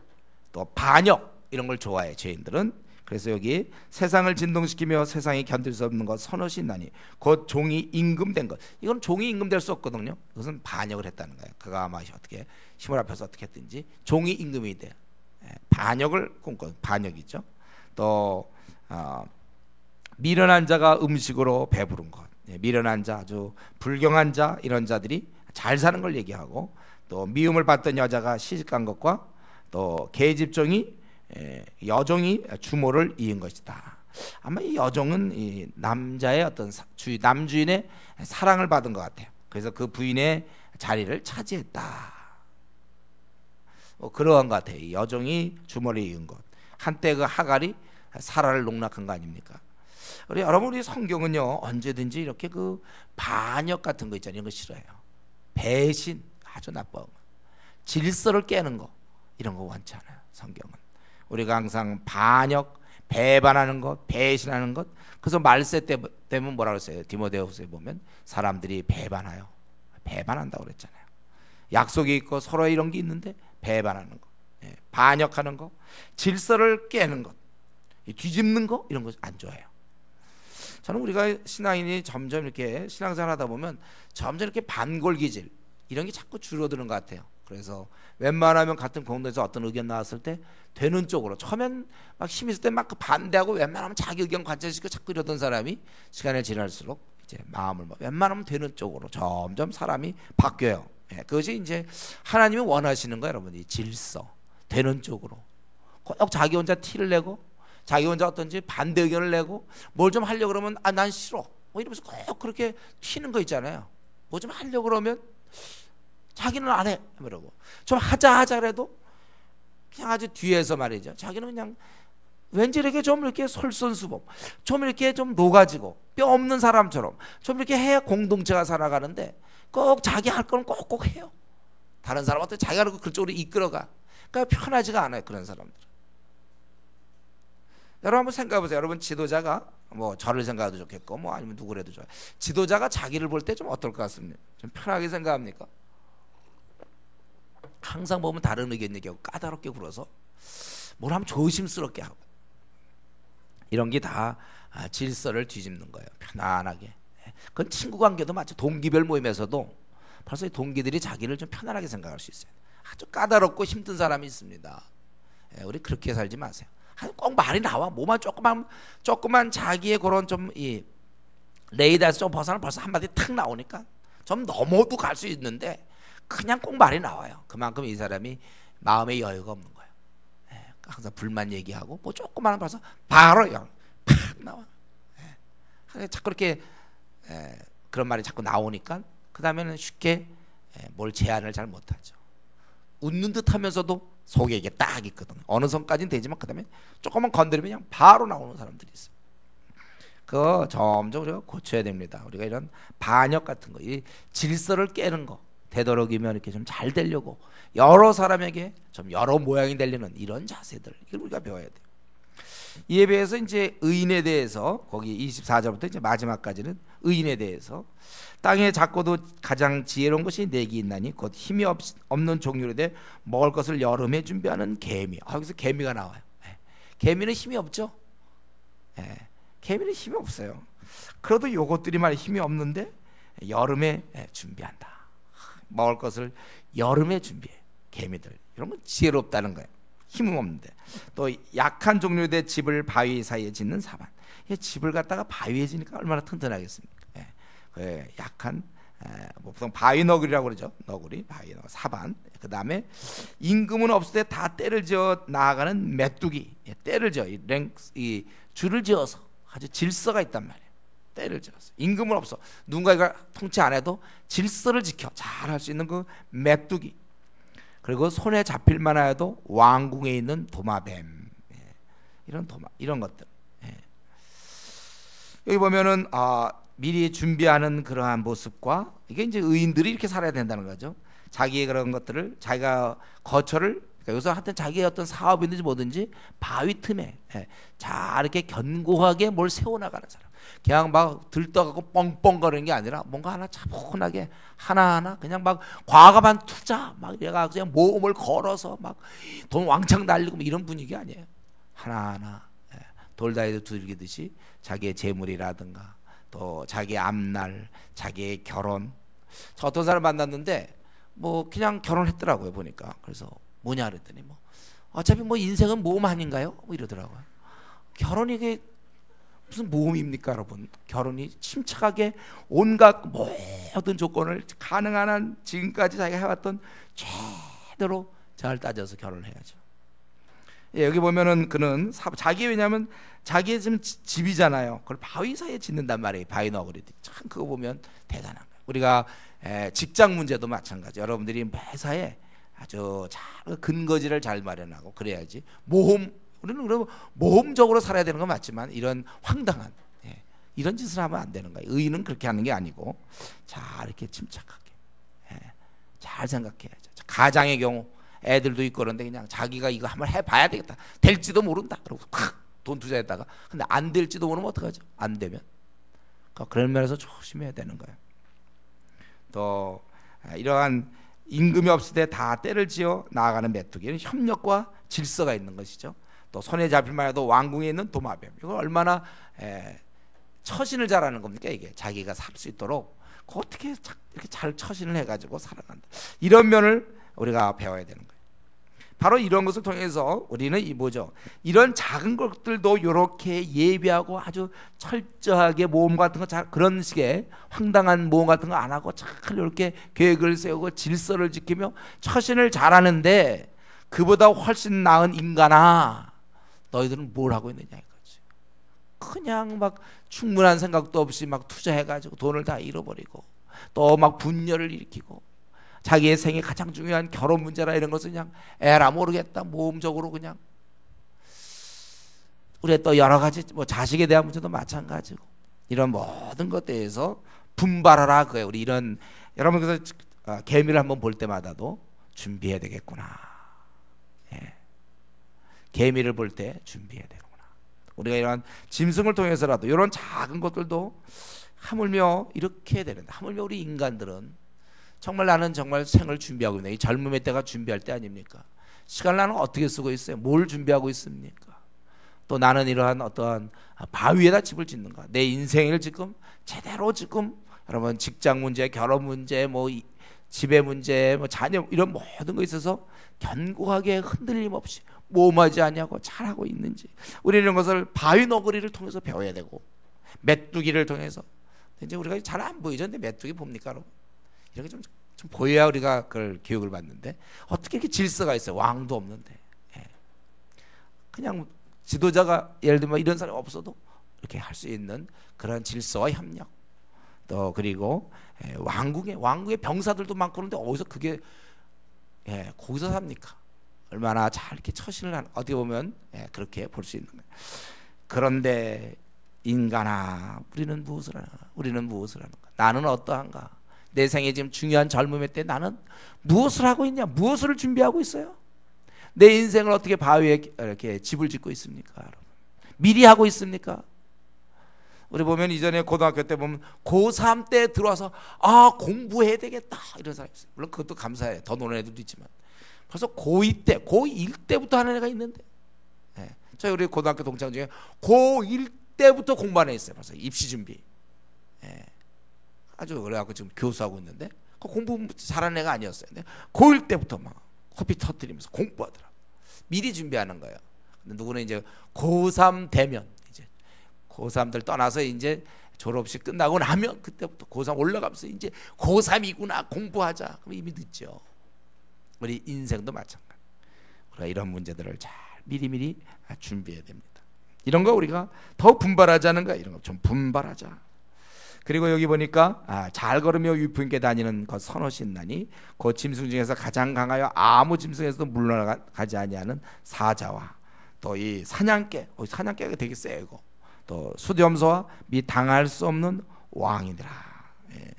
또 반역, 이런 걸 좋아해, 죄인들은. 그래서 여기 세상을 진동시키며 세상이 견딜 수 없는 것 선엇이 있나니 곧 종이 임금된 것. 이건 종이 임금될 수 없거든요. 그것은 반역을 했다는 거예요. 그가 아마 어떻게 힘을 합해서 어떻게 했든지 종이 임금이 돼. 반역을 꿈꿔, 반역이죠. 또 미련한 자가 음식으로 배부른 것. 미련한 자, 아주 불경한 자, 이런 자들이 잘 사는 걸 얘기하고, 또 미움을 받던 여자가 시집간 것과 또 계집종이 여종이 주모를 이은 것이다. 아마 이 여종은 이 남자의 어떤 남주인의 사랑을 받은 것 같아요. 그래서 그 부인의 자리를 차지했다. 그러한 것 같아요. 이 여종이 주모를 이은 것. 한때 그 하갈이 사라를 농락한 거 아닙니까? 우리 여러분, 우리 성경은요 언제든지 이렇게 그 반역 같은 거 있잖아요. 이런 거 싫어해요. 배신, 아주 나쁜 거. 질서를 깨는 거, 이런 거 원치 않아요. 성경은 우리가 항상 반역, 배반하는 것, 배신하는 것. 그래서 말세 때 되면 뭐라고 했어요? 디모데후서에 보면 사람들이 배반해요. 배반한다고 그랬잖아요. 약속이 있고 서로 이런 게 있는데 배반하는 거, 반역하는 거, 질서를 깨는 것, 뒤집는 거, 이런 거 안 좋아해요. 저는 우리가 신앙인이 점점 이렇게 신앙생활 하다 보면 점점 이렇게 반골기질, 이런 게 자꾸 줄어드는 것 같아요. 그래서 웬만하면 같은 공동에서 어떤 의견 나왔을 때 되는 쪽으로, 처음엔 막 힘 있을 때 막 반대하고 웬만하면 자기 의견 관철시키고 자꾸 이러던 사람이 시간이 지날수록 이제 마음을 웬만하면 되는 쪽으로 점점 사람이 바뀌어요. 그것이 이제 하나님이 원하시는 거예요, 여러분. 이 질서, 되는 쪽으로. 꼭 자기 혼자 티를 내고 자기 혼자 어떤지 반대 의견을 내고 뭘 좀 하려고 그러면 난 싫어, 이러면서 꼭 그렇게 튀는 거 있잖아요. 뭐 좀 하려고 그러면 자기는 안 해, 이러고 좀 하자 그래도 그냥 아주 뒤에서 말이죠. 자기는 그냥 왠지 이렇게 좀 이렇게 솔선수범, 좀 이렇게 좀 녹아지고 뼈 없는 사람처럼 좀 이렇게 해야 공동체가 살아가는데 꼭 자기 할 거는 꼭꼭 해요. 다른 사람한테 자기가 하는 거 그쪽으로 이끌어가. 그러니까 편하지가 않아요, 그런 사람들. 여러분 한번 생각해 보세요. 여러분 지도자가 뭐 저를 생각해도 좋겠고 뭐 아니면 누구라도 좋아요. 지도자가 자기를 볼 때 좀 어떨 것 같습니까? 좀 편하게 생각합니까? 항상 보면 다른 의견 얘기하고 까다롭게 굴어서 뭘 하면 조심스럽게 하고, 이런 게 다 질서를 뒤집는 거예요. 편안하게. 그건 친구 관계도 마치 동기별 모임에서도 벌써 이 동기들이 자기를 좀 편안하게 생각할 수 있어요. 아주 까다롭고 힘든 사람이 있습니다. 우리 그렇게 살지 마세요. 꼭 말이 나와. 뭐만 조그만 자기의 그런 좀 이 레이더에서 좀 벗어나면 벌써 한마디 탁 나오니까 좀 넘어도 갈 수 있는데 그냥 꼭 말이 나와요. 그만큼 이 사람이 마음에 여유가 없는 거예요. 항상 불만 얘기하고 뭐 조그만 벌써 바로 그냥 팍 나와. 자꾸 이렇게 그런 말이 자꾸 나오니까 그 다음에는 쉽게 뭘 제안을 잘 못하죠. 웃는 듯 하면서도 속에 이게 딱 있거든요. 어느 선까지는 되지만 그 다음에 조금만 건드리면 그냥 바로 나오는 사람들이 있어요. 그거 점점 우리가 고쳐야 됩니다. 우리가 이런 반역 같은 거, 이 질서를 깨는 거, 되도록이면 이렇게 좀 잘 되려고 여러 사람에게 좀 여러 모양이 되려는 이런 자세들, 이걸 우리가 배워야 돼요. 이에 비해서 이제 의인에 대해서 거기 24절부터 이제 마지막까지는 의인에 대해서 땅에 작고도 가장 지혜로운 것이 내게 있나니 곧 힘이 없는 종류로 돼 먹을 것을 여름에 준비하는 개미. 여기서 개미가 나와요. 개미는 힘이 없죠. 개미는 힘이 없어요. 그래도 요것들이 말이 힘이 없는데 여름에 준비한다. 먹을 것을 여름에 준비해. 개미들 이런 건 지혜롭다는 거예요. 힘은 없는데. 또 약한 종류의 집을 바위 사이에 짓는 사반. 집을 갖다가 바위에 지니까 얼마나 튼튼하겠습니까? 약한 뭐 보통 바위 너구리라고 그러죠. 너구리, 바위 너구리, 사반. 그 다음에 임금은 없을 때 다 때를 지어 나아가는 메뚜기. 때를 지어 이 줄을 지어서 아주 질서가 있단 말이에요. 때를 지어서 임금은 없어. 누군가가 통치 안 해도 질서를 지켜 잘 할 수 있는 그 메뚜기. 그리고 손에 잡힐만 해도 왕궁에 있는 도마뱀. 이런 것들. 여기 보면은 미리 준비하는 그러한 모습과 이게 이제 의인들이 이렇게 살아야 된다는 거죠. 자기의 그런 것들을 자기가 거처를 그러니까 여기서 하여튼 자기의 어떤 사업이든지 뭐든지 바위 틈에 잘 이렇게 견고하게 뭘 세워나가는 사람. 그냥 막 들떠가고 뻥뻥거리는 게 아니라 뭔가 하나 차분하게 하나하나 그냥 막 과감한 투자 막 얘가 그냥 모험을 걸어서 막 돈 왕창 날리고 뭐 이런 분위기 아니에요. 하나하나 돌다리도 두들기듯이 자기의 재물이라든가 또 자기의 앞날, 자기의 결혼. 저 어떤 사람 만났는데 뭐 그냥 결혼했더라고요 보니까. 그래서 뭐냐 그랬더니 뭐 어차피 뭐 인생은 모험 아닌가요? 뭐 이러더라고요. 결혼이 이게 무슨 모험입니까 여러분? 결혼이 침착하게 온갖 모든 조건을 가능한 한 지금까지 자기가 해왔던 제대로 잘 따져서 결혼을 해야죠. 여기 보면은 그는 자기 왜냐하면 자기의 지금 집이잖아요. 그걸 바위 사이에 짓는단 말이에요. 바위 너구리들이 참 그거 보면 대단한 거예요. 우리가 직장 문제도 마찬가지. 여러분들이 매사에 아주 잘 근거지를 잘 마련하고 그래야지 우리는 그럼 모험적으로 살아야 되는 건 맞지만 이런 황당한 이런 짓을 하면 안 되는 거예요. 의인은 그렇게 하는 게 아니고 잘 이렇게 침착하게 잘 생각해야죠. 가장의 경우 애들도 있고 그런데 그냥 자기가 이거 한번 해봐야 되겠다. 될지도 모른다. 그러고 팍 돈 투자했다가 근데 안 될지도 모르면 어떡하죠? 안 되면 그런 면에서 조심해야 되는 거예요. 또 이러한 임금이 없을 때 다 때를 지어 나아가는 메뚜기는 협력과 질서가 있는 것이죠. 또 손에 잡힐만 해도 왕궁에 있는 도마뱀. 이거 얼마나 처신을 잘하는 겁니까 이게. 자기가 살 수 있도록 어떻게 이렇게 잘 처신을 해가지고 살아간다. 이런 면을 우리가 배워야 되는 거예요. 바로 이런 것을 통해서 우리는 이런 작은 것들도 이렇게 예비하고 아주 철저하게 모험 같은 거 잘 그런 식의 황당한 모험 같은 거 안 하고 잘 이렇게 계획을 세우고 질서를 지키며 처신을 잘하는데 그보다 훨씬 나은 인간아 너희들은 뭘 하고 있느냐 이거지. 그냥 막 충분한 생각도 없이 막 투자해가지고 돈을 다 잃어버리고 또 막 분열을 일으키고 자기의 생에 가장 중요한 결혼 문제나 이런 것은 그냥 에라 모르겠다 모험적으로 그냥 우리 또 여러 가지 뭐 자식에 대한 문제도 마찬가지고 이런 모든 것에 대해서 분발하라 그거예요. 우리 이런 여러분 그래서 개미를 한번 볼 때마다도 준비해야 되겠구나. 개미를 볼 때 준비해야 되구나. 우리가 이런 짐승을 통해서라도 이런 작은 것들도 하물며 이렇게 해야 되는데 하물며 우리 인간들은 정말 나는 정말 생을 준비하고 있네. 이 젊음의 때가 준비할 때 아닙니까? 시간을 나는 어떻게 쓰고 있어요? 뭘 준비하고 있습니까? 또 나는 이러한 어떠한 바위에다 집을 짓는가? 내 인생을 지금 제대로 지금 여러분 직장 문제, 결혼 문제, 뭐 집의 문제, 뭐 자녀 이런 모든 것에 있어서 견고하게 흔들림 없이 모험하지 않냐고 잘하고 있는지 우리는 이런 것을 바위 너구리를 통해서 배워야 되고 메뚜기를 통해서 이제 우리가 잘 안 보이죠? 근데 메뚜기 봅니까 여러분? 이렇게 좀 보여야 우리가 그걸 교육을 받는데 어떻게 이렇게 질서가 있어요? 왕도 없는데 그냥 지도자가 예를 들면 이런 사람이 없어도 이렇게 할 수 있는 그런 질서와 협력 또 그리고 왕국의 병사들도 많고 그런데 어디서 그게 거기서 삽니까? 얼마나 잘 이렇게 처신을 하는 어떻게 보면 그렇게 볼 수 있는 거예요. 그런데 인간아 우리는 무엇을 하는가? 우리는 무엇을 하는가? 나는 어떠한가? 내 생에 지금 중요한 젊음의 때 나는 무엇을 하고 있냐? 무엇을 준비하고 있어요? 내 인생을 어떻게 바위에 이렇게 집을 짓고 있습니까? 여러분? 미리 하고 있습니까? 우리 보면 이전에 고등학교 때 보면 고3 때 들어와서 공부해야 되겠다 이런 사람이 있어요. 물론 그것도 감사해요. 더 노는 애들도 있지만 벌써 고2 때, 고1 때부터 하는 애가 있는데 저희 우리 고등학교 동창 중에 고1 때부터 공부하는 애 있어요. 벌써 입시 준비 아주 그래갖고 지금 교수하고 있는데 공부 잘하는 애가 아니었어요. 근데 고1 때부터 막 커피 터뜨리면서 공부하더라. 미리 준비하는 거예요. 근데 누구는 이제 고3 되면 이제 고3들 떠나서 이제 졸업식 끝나고 나면 그때부터 고3 올라가면서 이제 고3이구나 공부하자. 그럼 이미 늦죠. 우리 인생도 마찬가지. 우리가 이런 문제들을 잘 미리미리 준비해야 됩니다. 이런 거 우리가 더 분발하자는 거야. 이런 거 좀 분발하자. 그리고 여기 보니까 잘 걸으며 위풍께 다니는 것 선어신나니 그 짐승 중에서 가장 강하여 아무 짐승에서도 물러가지 아니하는 사자와 또 이 사냥개, 사냥개가 되게 세고 또 수렴소와 미 당할 수 없는 왕이더라. 예.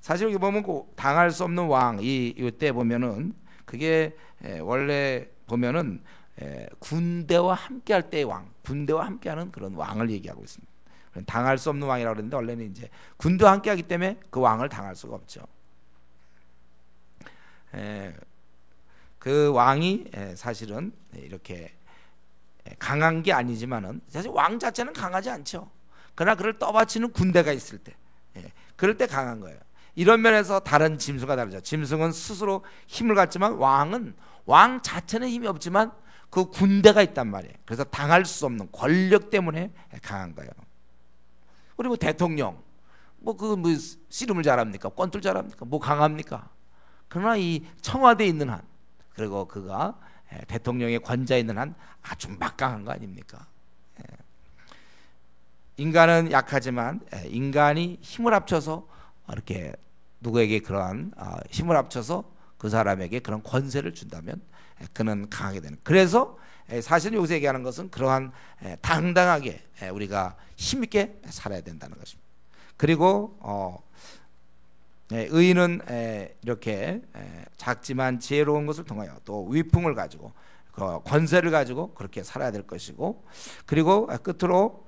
사실 여기 보면 그 당할 수 없는 왕 이때 보면은 그게 원래 보면은 군대와 함께할 때의 왕, 군대와 함께하는 그런 왕을 얘기하고 있습니다. 당할 수 없는 왕이라고 그랬는데 원래는 이제 군대와 함께하기 때문에 그 왕을 당할 수가 없죠. 그 왕이 사실은 이렇게 강한 게 아니지만은 사실 왕 자체는 강하지 않죠. 그러나 그를 떠받치는 군대가 있을 때, 그럴 때 강한 거예요. 이런 면에서 다른 짐승과 다르죠. 짐승은 스스로 힘을 갖지만 왕 자체는 힘이 없지만 그 군대가 있단 말이에요. 그래서 당할 수 없는 권력 때문에 강한 거예요. 우리 뭐 대통령 뭐 씨름을 잘합니까? 권투를 잘합니까? 뭐 강합니까? 그러나 이 청와대에 있는 한, 그리고 그가 대통령의 권좌에 있는 한 아주 막강한 거 아닙니까? 인간은 약하지만 인간이 힘을 합쳐서 이렇게 누구에게 그러한 힘을 합쳐서 그 사람에게 그런 권세를 준다면 그는 강하게 되는. 그래서 사실 여기서 얘기하는 것은 그러한 당당하게 우리가 힘있게 살아야 된다는 것입니다. 그리고 의인은 이렇게 작지만 지혜로운 것을 통하여 또 위풍을 가지고 권세를 가지고 그렇게 살아야 될 것이고, 그리고 끝으로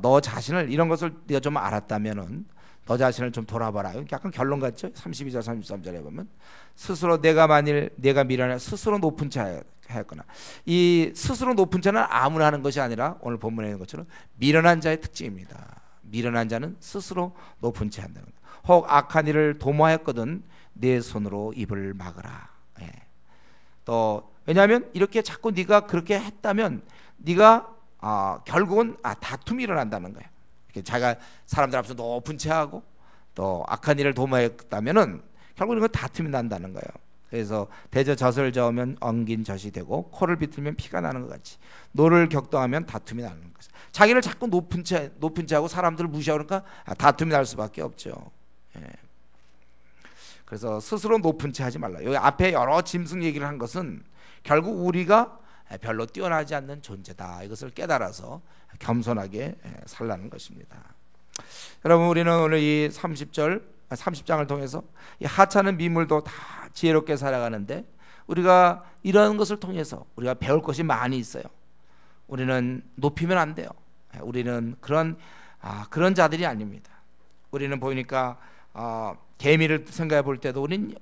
너 자신을 이런 것을 네가 좀 알았다면은 너 자신을 좀 돌아봐라. 약간 결론 같죠? 32절 33절에 보면 스스로 내가 미련해 스스로 높은 채 하였거나, 이 스스로 높은 채는 아무나 하는 것이 아니라 오늘 본문에 있는 것처럼 미련한 자의 특징입니다. 미련한 자는 스스로 높은 채 한다는 것. 혹 악한 일을 도모하였거든 내 손으로 입을 막으라. 또 왜냐하면 이렇게 자꾸 네가 그렇게 했다면 네가 결국은 다툼이 일어난다는 거예요. 자기가 사람들 앞에서 높은 채하고 또 악한 일을 도모했다면은 결국 이건 다툼이 난다는 거예요. 그래서 대저 젖을 저으면 엉긴 젖이 되고 코를 비틀면 피가 나는 것 같이 노를 격동하면 다툼이 나는 거죠. 자기를 자꾸 높은 채하고 사람들을 무시하고 그러니까 다툼이 날 수밖에 없죠. 그래서 스스로 높은 채 하지 말라. 여기 앞에 여러 짐승 얘기를 한 것은 결국 우리가 별로 뛰어나지 않는 존재다, 이것을 깨달아서 겸손하게 살라는 것입니다. 여러분, 우리는 오늘 이 30장을 통해서 이 하찮은 미물도 다 지혜롭게 살아가는데 우리가 이런 것을 통해서 우리가 배울 것이 많이 있어요. 우리는 높이면 안 돼요. 우리는 그런 자들이 아닙니다. 우리는 보니까 개미를 생각해 볼 때도 우리는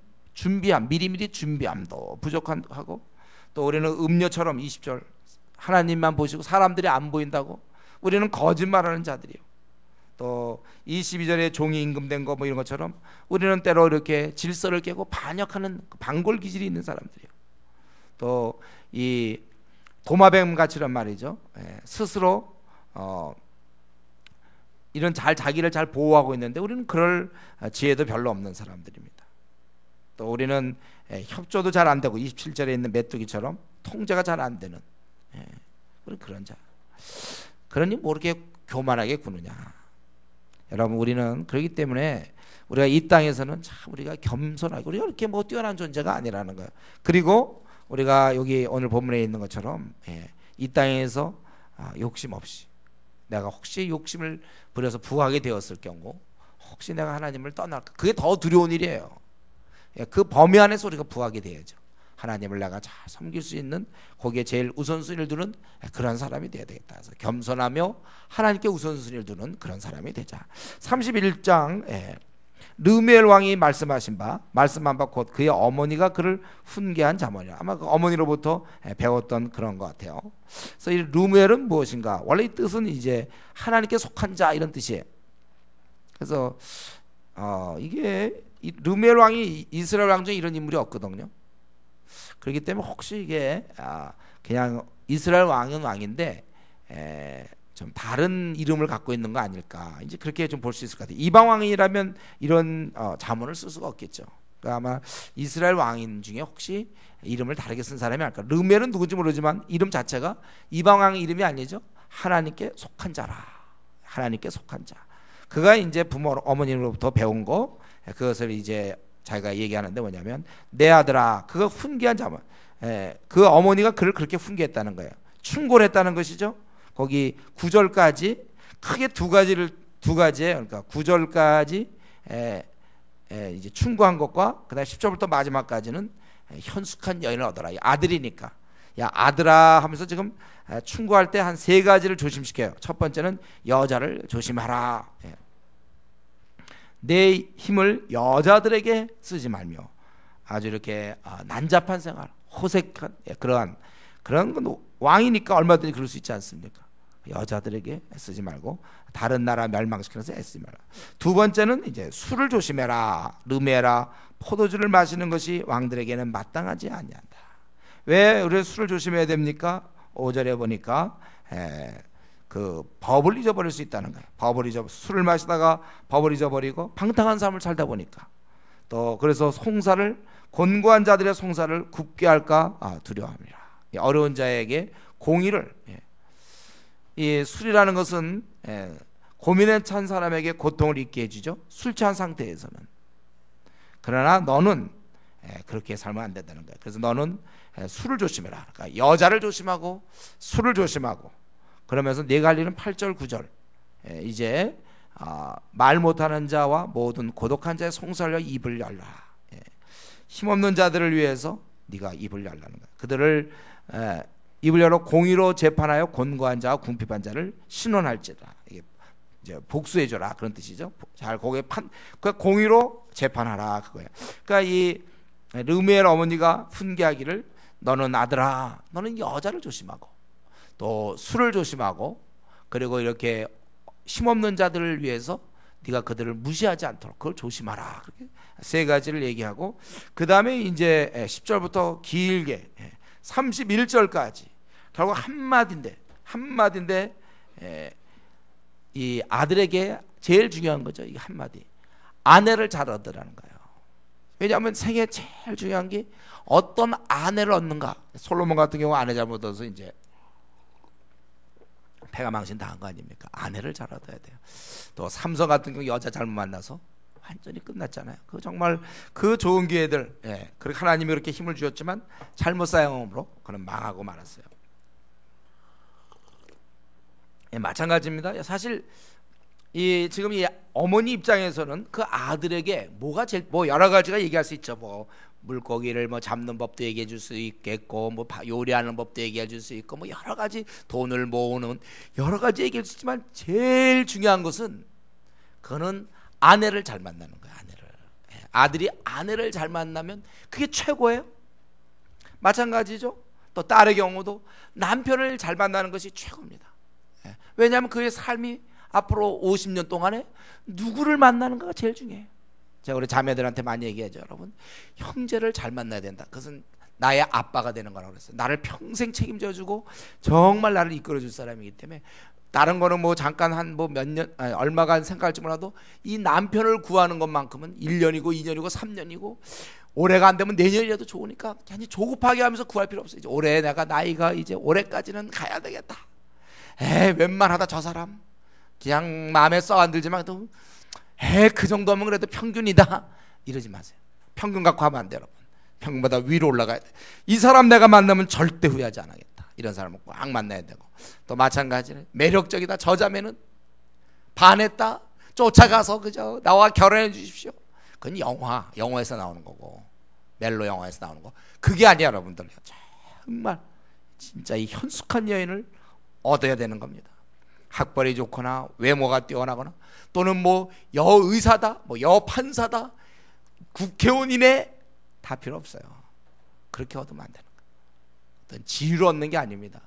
미리미리 준비함도 부족하고, 또 우리는 음료처럼 20절 하나님만 보시고 사람들이 안 보인다고 우리는 거짓말하는 자들이요. 또 22절에 종이 임금된 거 뭐 이런 것처럼 우리는 때로 이렇게 질서를 깨고 반역하는 반골 기질이 있는 사람들이요. 또 이 도마뱀 같이란 말이죠. 스스로 이런 자기를 잘 보호하고 있는데 우리는 그럴 지혜도 별로 없는 사람들입니다. 또 우리는 협조도 잘 안 되고 27절에 있는 메뚜기처럼 통제가 잘 안 되는 그런 자. 그러니 뭐 이렇게 교만하게 구느냐. 여러분, 우리는 그렇기 때문에 우리가 이 땅에서는 참 우리가 겸손하게, 우리가 그렇게 뭐 뛰어난 존재가 아니라는 거예요. 그리고 우리가 여기 오늘 본문에 있는 것처럼 이 땅에서 욕심 없이, 내가 혹시 욕심을 부려서 부하게 되었을 경우 혹시 내가 하나님을 떠날까, 그게 더 두려운 일이에요. 그 범위 안에서 우리가 부하게 돼야죠. 하나님을 내가 잘 섬길 수 있는, 거기에 제일 우선순위를 두는 그런 사람이 돼야 되겠다. 그래서 겸손하며 하나님께 우선순위를 두는 그런 사람이 되자. 31장 르무엘 왕이 말씀한 바 곧 그의 어머니가 그를 훈계한 자모니라. 아마 그 어머니로부터 배웠던 그런 것 같아요. 그래서 이 르무엘은 무엇인가? 원래 이 뜻은 이제 하나님께 속한 자, 이런 뜻이에요. 그래서 이게 이 르무엘 왕이 이스라엘 왕 중에 이런 인물이 없거든요. 그렇기 때문에 혹시 이게 그냥 이스라엘 왕은 왕인데 좀 다른 이름을 갖고 있는 거 아닐까, 이제 그렇게 좀 볼 수 있을 것 같아요. 이방 왕이라면 이런 잠언을 쓸 수가 없겠죠. 그러니까 아마 이스라엘 왕인 중에 혹시 이름을 다르게 쓴 사람이 아닐까. 르멜은 누군지 모르지만 이름 자체가 이방 왕 이름이 아니죠. 하나님께 속한 자라. 하나님께 속한 자. 그가 이제 부모 어머님으로부터 배운 거, 그것을 이제 자기가 얘기하는데 뭐냐면 내 아들아, 그가 훈계한 자만, 그 어머니가 그를 그렇게 훈계했다는 거예요. 충고했다는 것이죠. 거기 9절까지 크게 두 가지예요. 그러니까 9절까지 이제 충고한 것과 그다음 10절부터 마지막까지는 현숙한 여인을 얻어라. 아들이니까 야 아들아 하면서 지금 충고할 때 한 세 가지를 조심시켜요. 첫 번째는 여자를 조심하라. 내 힘을 여자들에게 쓰지 말며 아주 이렇게 난잡한 생활, 호색한 그런 건 왕이니까 얼마든지 그럴 수 있지 않습니까? 여자들에게 쓰지 말고 다른 나라 멸망시키면서 애쓰지 마라. 두 번째는 이제 술을 조심해라. 르메라, 포도주를 마시는 것이 왕들에게는 마땅하지 아니한다. 왜 우리 술을 조심해야 됩니까? 5절에 보니까 그 법을 잊어버릴 수 있다는 거예요. 술을 마시다가 법을 잊어버리고 방탕한 삶을 살다 보니까, 또 그래서 송사를, 곤고한 자들의 송사를 굽게 할까 두려워합니다. 어려운 자에게 공의를, 이 술이라는 것은 고민에 찬 사람에게 고통을 잊게 해주죠. 술 취한 상태에서는. 그러나 너는 그렇게 살면 안 된다는 거예요. 그래서 너는 술을 조심해라. 그러니까 여자를 조심하고 술을 조심하고, 그러면서 네가 할 일은 8절 9절 이제 말 못하는 자와 모든 고독한 자의 송사를 입을 열라. 힘없는 자들을 위해서 네가 입을 열라는 거야. 그들을 입을 열어 공의로 재판하여 곤고한 자와 궁핍한 자를 신원할지라. 이게 이제 복수해줘라 그런 뜻이죠. 잘 거기에 그 공의로 재판하라 그거예요. 그러니까 이 르무엘 어머니가 훈계하기를 너는 아들아, 너는 여자를 조심하고 또 술을 조심하고, 그리고 이렇게 힘없는 자들을 위해서 네가 그들을 무시하지 않도록 그걸 조심하라. 그렇게 세 가지를 얘기하고, 그 다음에 이제 10절부터 길게 31절까지 결국 한마디인데 이 아들에게 제일 중요한 거죠. 이 한마디, 아내를 잘 얻으라는 거예요. 왜냐하면 생애 제일 중요한 게 어떤 아내를 얻는가. 솔로몬 같은 경우 아내 잘못 얻어서 이제 패가 망신 당한 거 아닙니까? 아내를 잘 얻어야 돼요. 또 삼성 같은 경우 여자 잘못 만나서 완전히 끝났잖아요. 그 정말 그 좋은 기회들, 그렇게 하나님이 그렇게 힘을 주셨지만 잘못 사용함으로 그는 망하고 말았어요. 마찬가지입니다. 사실 지금 이 어머니 입장에서는 그 아들에게 뭐가 제일, 여러 가지가 얘기할 수 있죠. 물고기를 잡는 법도 얘기해 줄 수 있겠고, 요리하는 법도 얘기해 줄 수 있고, 여러 가지 돈을 모으는 여러 가지 얘기할 수 있지만 제일 중요한 것은 그거는 아내를 잘 만나는 거예요. 아들이 아내를 잘 만나면 그게 최고예요. 마찬가지죠. 또 딸의 경우도 남편을 잘 만나는 것이 최고입니다. 왜냐하면 그의 삶이 앞으로 50년 동안에 누구를 만나는가가 제일 중요해요. 제가 우리 자매들한테 많이 얘기하죠. 여러분, 형제를 잘 만나야 된다. 그것은 나의 아빠가 되는 거라고 그랬어요. 나를 평생 책임져주고 정말 나를 이끌어줄 사람이기 때문에, 다른 거는 잠깐 한 몇 년, 얼마간 생각할지 몰라도 이 남편을 구하는 것만큼은 1년이고 2년이고 3년이고 올해가 안 되면 내년이라도 좋으니까 괜히 조급하게 하면서 구할 필요 없어요. 이제 올해 내가 나이가 이제 올해까지는 가야 되겠다. 웬만하다 저 사람 그냥 마음에 썩 안 들지만 또 그 정도면 그래도 평균이다 이러지 마세요. 평균 갖고 하면 안 돼요. 여러분, 평균보다 위로 올라가야 돼. 이 사람 내가 만나면 절대 후회하지 않겠다. 이런 사람은 꽉 만나야 되고, 또 마찬가지로 매력적이다. 저 자매는 반했다. 쫓아가서 그저 나와 결혼해 주십시오. 그건 영화에서 나오는 거고, 멜로 영화에서 나오는 거. 그게 아니야 여러분들. 정말 진짜 이 현숙한 여인을 얻어야 되는 겁니다. 학벌이 좋거나 외모가 뛰어나거나, 또는 여의사다, 여판사다, 국회의원이네, 다 필요 없어요. 그렇게 얻으면 안 되는 거예요. 어떤 지위를 얻는 게 아닙니다.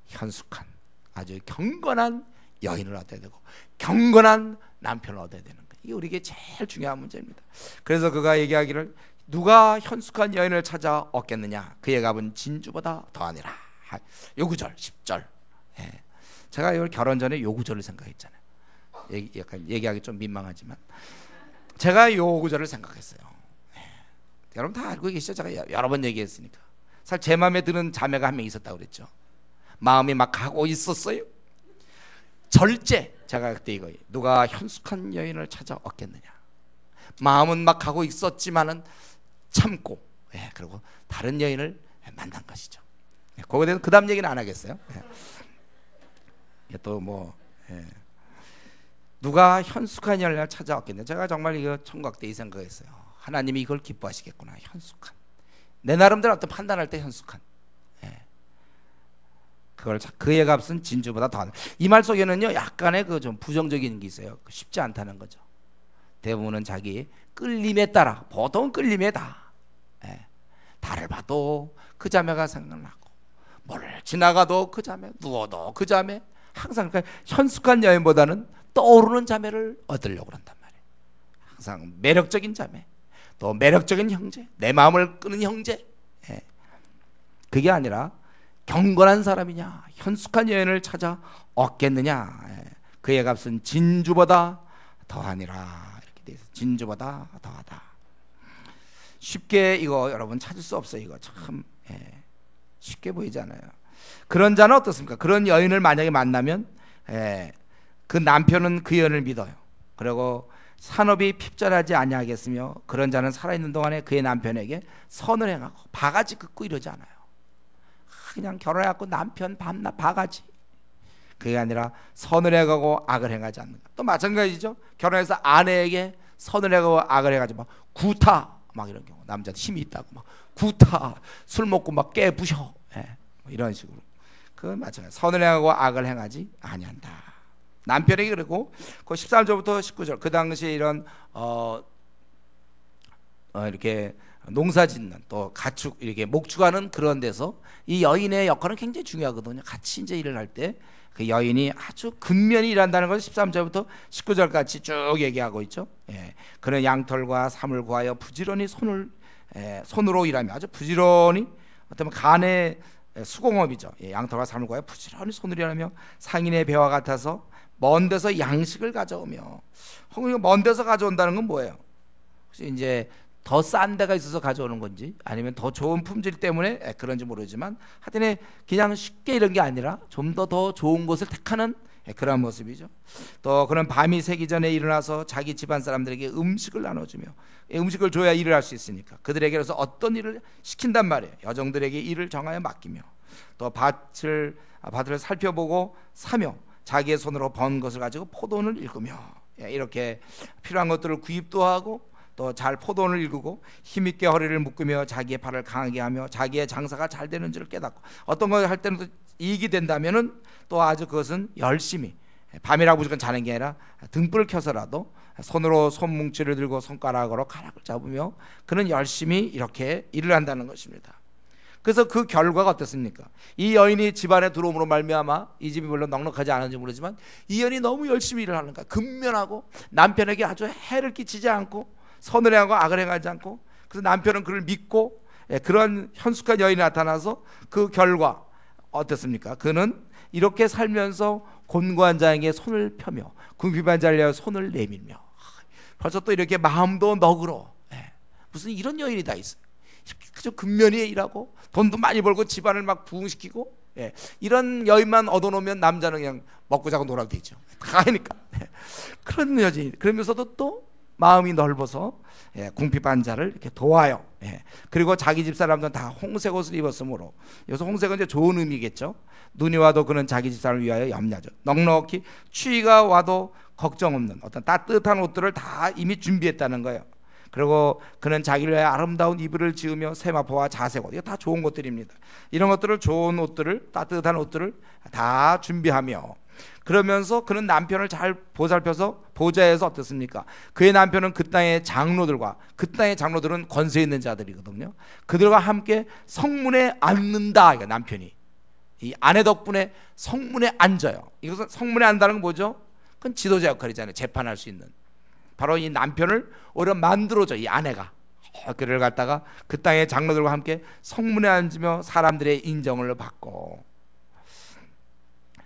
현숙한 아주 경건한 여인을 얻어야 되고 경건한 남편을 얻어야 되는 거예요. 이게 우리에게 제일 중요한 문제입니다. 그래서 그가 얘기하기를 누가 현숙한 여인을 찾아 얻겠느냐, 그의 값은 진주보다 더하니라. 요 9절 10절. 제가 이걸 결혼 전에 요 구절을 생각했잖아요. 약간 얘기하기 좀 민망하지만 제가 요 구절을 생각했어요. 여러분 다 알고 계시죠? 제가 여러 번 얘기했으니까. 사실 제 마음에 드는 자매가 한 명 있었다고 그랬죠. 마음이 막 가고 있었어요. 절제. 제가 그때 이거 누가 현숙한 여인을 찾아 얻겠느냐. 마음은 막 가고 있었지만은 참고, 그리고 다른 여인을 만난 것이죠. 거기에 대해서 그 다음 얘기는 안 하겠어요. 또 뭐 누가 현숙한 여인을 찾아 얻겠느냐. 제가 정말 이거 청각 때 이 생각했어요. 하나님이 이걸 기뻐하시겠구나. 현숙한. 내 나름대로 어떤 판단할 때 현숙한. 그걸 그의 값은 진주보다 더하다. 이 말 속에는요 약간의 그 좀 부정적인 게 있어요. 쉽지 않다는 거죠. 대부분은 자기 끌림에 따라, 보통 끌림에 다. 달을 봐도 그 자매가 생각나고, 뭘 지나가도 그 자매, 누워도 그 자매. 항상 그러니까 현숙한 여인보다는 떠오르는 자매를 얻으려고 한단 말이에요. 항상 매력적인 자매, 또 매력적인 형제, 내 마음을 끄는 형제. 그게 아니라 경건한 사람이냐, 현숙한 여인을 찾아 얻겠느냐. 그의 값은 진주보다 더하니라. 이렇게 돼 있어요. 진주보다 더하다. 쉽게 이거 여러분 찾을 수 없어요. 이거 참 쉽게 보이지 않아요. 그런 자는 어떻습니까? 그런 여인을 만약에 만나면 그 남편은 그 여인을 믿어요. 그리고 산업이 핍절하지 아니하겠으며, 그런 자는 살아있는 동안에 그의 남편에게 선을 행하고 바가지 긋고 이러지 않아요. 그냥 결혼해갖고 남편 밤낮 바가지. 그게 아니라 선을 행하고 악을 행하지 않는 것. 또 마찬가지죠. 결혼해서 아내에게 선을 행하고 악을 해가지고 막 구타 막 이런 경우, 남자도 힘이 있다고 막 구타, 술 먹고 막 깨부셔, 뭐 이런 식으로. 그건 마찬가지. 선을 행하고 악을 행하지 아니한다. 남편에게. 그리고 그 13절부터 19절 그 당시에 이런 이렇게 농사짓는, 또 가축 이렇게 목축하는 그런 데서 이 여인의 역할은 굉장히 중요하거든요. 같이 이제 일을 할 때 그 여인이 아주 근면히 일한다는 것을 13절부터 19절까지 쭉 얘기하고 있죠. 그는 양털과 사물 구하여 부지런히 손으로 일하며, 아주 부지런히 어쩌면 간의 수공업이죠. 양털과 사물 구하여 부지런히 손으로 일하며 상인의 배와 같아서 먼 데서 양식을 가져오며. 먼 데서 가져온다는 건 뭐예요? 혹시 이제 더 싼 데가 있어서 가져오는 건지, 아니면 더 좋은 품질 때문에 그런지 모르지만, 하여튼 그냥 쉽게 이런 게 아니라 좀 더 좋은 곳을 택하는 그런 모습이죠. 또 그는 밤이 새기 전에 일어나서 자기 집안 사람들에게 음식을 나눠주며, 음식을 줘야 일을 할 수 있으니까 그들에게서 어떤 일을 시킨단 말이에요. 여종들에게 일을 정하여 맡기며, 또 밭을 살펴보고 사며, 자기의 손으로 번 것을 가지고 포도원을 일구며, 이렇게 필요한 것들을 구입도 하고, 또 잘 포도원을 일구고, 힘있게 허리를 묶으며 자기의 팔을 강하게 하며 자기의 장사가 잘 되는 줄을 깨닫고, 어떤 걸 할 때는 또 이익이 된다면은 또 아주 그것은 열심히, 밤이라고 무조건 자는 게 아니라 등불을 켜서라도 손으로 손뭉치를 들고 손가락으로 가락을 잡으며 그는 열심히 이렇게 일을 한다는 것입니다. 그래서 그 결과가 어떻습니까? 이 여인이 집안에 들어옴으로 말미암아, 이 집이 물론 넉넉하지 않은지 모르지만 이 여인이 너무 열심히 일을 하는 거야. 근면하고 남편에게 아주 해를 끼치지 않고, 선을 행하고 악을 행하지 않고, 그래서 남편은 그를 믿고, 그런 현숙한 여인이 나타나서 그 결과 어떻습니까? 그는 이렇게 살면서 곤고한 자에게 손을 펴며 궁핍한 자에게 손을 내밀며. 벌써 또 이렇게 마음도 너그러. 무슨 이런 여인이 다 있어요. 그저 근면히 일하고 돈도 많이 벌고 집안을 막 부흥시키고, 이런 여인만 얻어놓으면 남자는 그냥 먹고 자고 놀아도 되죠. 다 하니까. 그런 여인. 그러면서도 또 마음이 넓어서 궁핍한 자를 이렇게 도와요. 그리고 자기 집 사람들은 다 홍색 옷을 입었으므로, 여기서 홍색은 이제 좋은 의미겠죠. 눈이 와도 그는 자기 집 사람을 위하여 염려하죠. 넉넉히 추위가 와도 걱정 없는 어떤 따뜻한 옷들을 다 이미 준비했다는 거예요. 그리고 그는 자기를 위하여 아름다운 이불을 지으며 세마포와 자색옷, 이거 다 좋은 것들입니다. 이런 것들을, 좋은 옷들을, 따뜻한 옷들을 다 준비하며, 그러면서 그는 남편을 잘 보살펴서 보좌에서 어떻습니까? 그의 남편은 그 땅의 장로들과, 그 땅의 장로들은 권세 있는 자들이거든요. 그들과 함께 성문에 앉는다. 그러니까 남편이 이 아내 덕분에 성문에 앉아요. 이것은 성문에 앉는다는 건 뭐죠? 그건 지도자 역할이잖아요. 재판할 수 있는. 바로 이 남편을 오히려 만들어줘. 이 아내가 그를 갖다가 그 땅의 장로들과 함께 성문에 앉으며 사람들의 인정을 받고,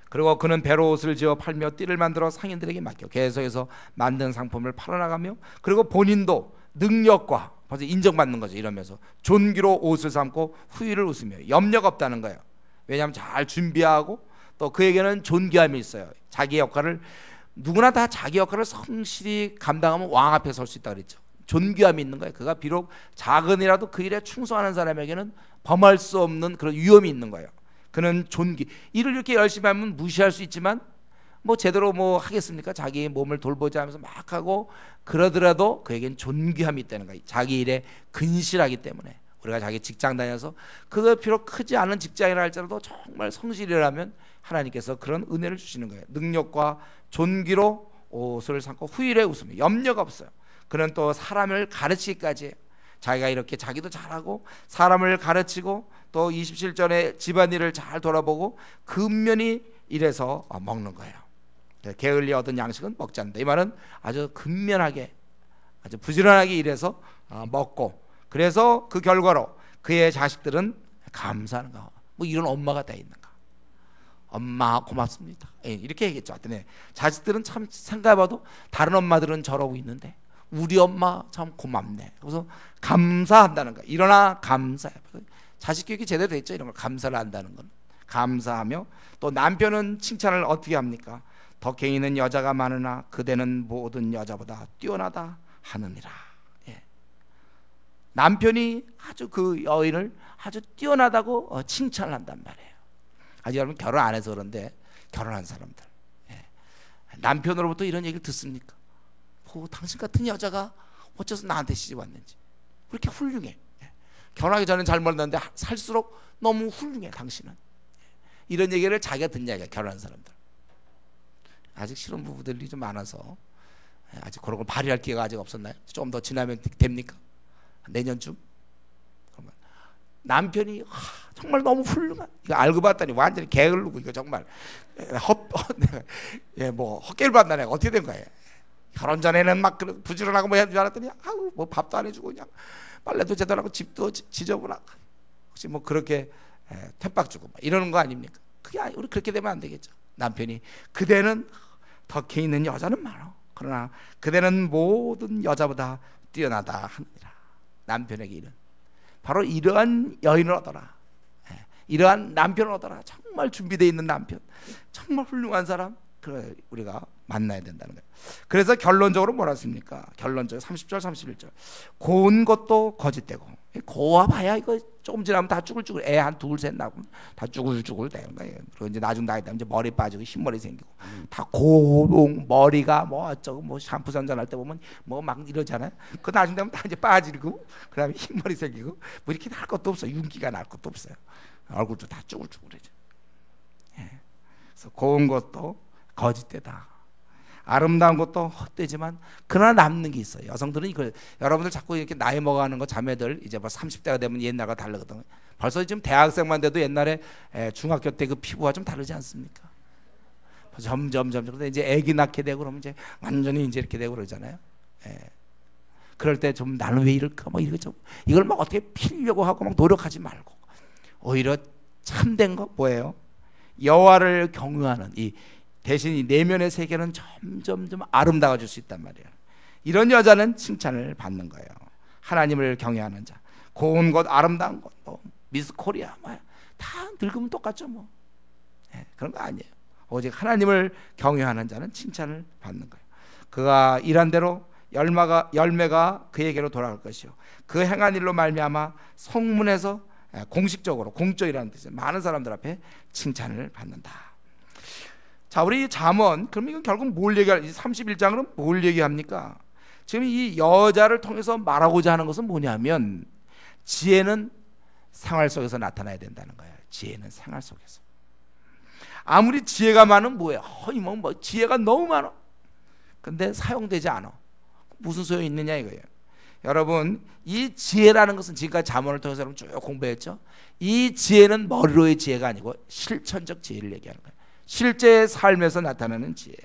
그리고 그는 배로 옷을 지어 팔며 띠를 만들어 상인들에게 맡겨 계속해서 만든 상품을 팔아나가며, 그리고 본인도 능력과, 벌써 인정받는 거죠. 이러면서 존귀로 옷을 삼고 후일을 웃으며, 염려가 없다는 거예요. 왜냐하면 잘 준비하고 또 그에게는 존귀함이 있어요. 자기 역할을, 누구나 다 자기 역할을 성실히 감당하면 왕 앞에 설 수 있다 그랬죠. 존귀함이 있는 거예요. 그가 비록 작은이라도 그 일에 충성하는 사람에게는 범할 수 없는 그런 위험이 있는 거예요. 그는 존귀, 일을 이렇게 열심히 하면 무시할 수 있지만 뭐 제대로 뭐 하겠습니까? 자기 몸을 돌보자 하면서 막 하고 그러더라도 그에겐 존귀함이 있다는 거예요. 자기 일에 근실하기 때문에. 우리가 자기 직장 다녀서 그거 비록 크지 않은 직장이라 할지라도 정말 성실이라면 하나님께서 그런 은혜를 주시는 거예요. 능력과 존귀로 옷을 삼고 후일에 웃으며, 염려가 없어요. 그는 또 사람을 가르치기까지 해요. 자기가 이렇게 자기도 잘하고 사람을 가르치고 또 27절에 집안일을 잘 돌아보고 근면히 일해서 먹는 거예요. 게을리 얻은 양식은 먹지 않는다. 이 말은 아주 근면하게, 아주 부지런하게 일해서 먹고, 그래서 그 결과로 그의 자식들은 감사하는 거. 뭐 이런 엄마가 다 있는가? 엄마 고맙습니다. 이렇게 얘기했죠. 하여튼 자식들은 참 생각해봐도 다른 엄마들은 저러고 있는데 우리 엄마 참 고맙네. 그래서 감사한다는 거야. 일어나 감사해. 자식 교육이 제대로 됐죠. 이런 걸 감사를 한다는 건. 감사하며, 또 남편은 칭찬을 어떻게 합니까? 덕행이는 여자가 많으나 그대는 모든 여자보다 뛰어나다 하느니라. 예. 남편이 아주 그 여인을 아주 뛰어나다고 칭찬을 한단 말이에요. 아직 여러분 결혼 안 해서 그런데 결혼한 사람들, 예. 남편으로부터 이런 얘기를 듣습니까? 당신 같은 여자가 어째서 나한테 시집 왔는지, 왜 이렇게 훌륭해. 결혼하기 전엔 잘 몰랐는데 살수록 너무 훌륭해 당신은. 이런 얘기를 자기가 듣냐 이게, 결혼한 사람들. 아직 신혼부부들이 좀 많아서 아직 그런 걸 발휘할 기회가 아직 없었나요? 좀 더 지나면 됩니까? 내년쯤? 그러면 남편이 정말 너무 훌륭한, 이거 알고 봤더니 완전히 게을르고 이거 정말 뭐 헛개를 봤나 내가. 어떻게 된 거예요? 결혼 전에는 막 부지런하고 뭐 해줄 줄 알았더니 아우 뭐 밥도 안 해주고 그냥 빨래도 제대로 하고 집도 지저분하고, 혹시 뭐 그렇게 팻박 주고 이러는 거 아닙니까? 그게 우리 그렇게 되면 안 되겠죠. 남편이 그대는 덕해 있는 여자는 많아, 그러나 그대는 모든 여자보다 뛰어나다 하느니라. 남편에게 이른 바로 이러한 여인을 얻어라. 이러한 남편을 얻어라. 정말 준비되어 있는 남편, 정말 훌륭한 사람, 그래 우리가 만나야 된다는 거예요. 그래서 결론적으로 뭐라 했습니까? 결론적으로 30절 31절, 고운 것도 거짓되고, 고와 봐야 이거 조금 지나면 다 쭈글쭈글, 애 한 둘 셋 나고 다 쭈글쭈글 되는 거예요. 그리고 이제 나중 나이 되면 이제 머리 빠지고 흰머리 생기고, 다 고운 머리가 뭐 어쩌고 뭐 샴푸 전전할 때 보면 뭐 막 이러잖아요. 그 나중 되면 다 이제 빠지고 그다음에 흰머리 생기고 뭐 이렇게 날 것도 없어. 윤기가 날 것도 없어요. 얼굴도 다 쭈글쭈글해져. 예. 그래서 고운 것도 거짓되다, 아름다운 것도 헛되지만 그러나 남는 게 있어요. 여성들은 이걸, 여러분들 자꾸 이렇게 나이 먹어가는 거, 자매들 이제 뭐 30대가 되면 옛날과 다르거든요. 벌써 지금 대학생만 돼도 옛날에 중학교 때 그 피부가 좀 다르지 않습니까? 점점 근데 이제 아기 낳게 되고 그러면 이제 완전히 이제 이렇게 되고 그러잖아요. 그럴 때 좀 나는 왜 이럴까 뭐 이걸 막 어떻게 피려고 하고 막 노력하지 말고 오히려 참된 거 뭐예요? 여호와를 경외하는 이 대신 이 내면의 세계는 점점 좀 아름다워질 수 있단 말이에요. 이런 여자는 칭찬을 받는 거예요. 하나님을 경외하는 자, 고운 것, 아름다운 것, 뭐 미스 코리아 뭐 다 늙으면 똑같죠 뭐. 그런 거 아니에요. 오직 하나님을 경외하는 자는 칭찬을 받는 거예요. 그가 일한 대로 열매가 그에게로 돌아갈 것이요, 그 행한 일로 말미암아 성문에서 공식적으로, 공적이라는 뜻이에요. 많은 사람들 앞에 칭찬을 받는다. 자, 우리 잠언, 그럼 이건 결국 뭘 얘기할, 31장은 뭘 얘기합니까? 지금 이 여자를 통해서 말하고자 하는 것은 뭐냐면, 지혜는 생활 속에서 나타나야 된다는 거예요. 지혜는 생활 속에서. 아무리 지혜가 많으면 뭐예요? 뭐 지혜가 너무 많아. 근데 사용되지 않아. 무슨 소용이 있느냐 이거예요. 여러분, 이 지혜라는 것은 지금까지 잠언을 통해서 여러분 쭉 공부했죠. 이 지혜는 머리로의 지혜가 아니고 실천적 지혜를 얘기하는 거예요. 실제 삶에서 나타나는 지혜.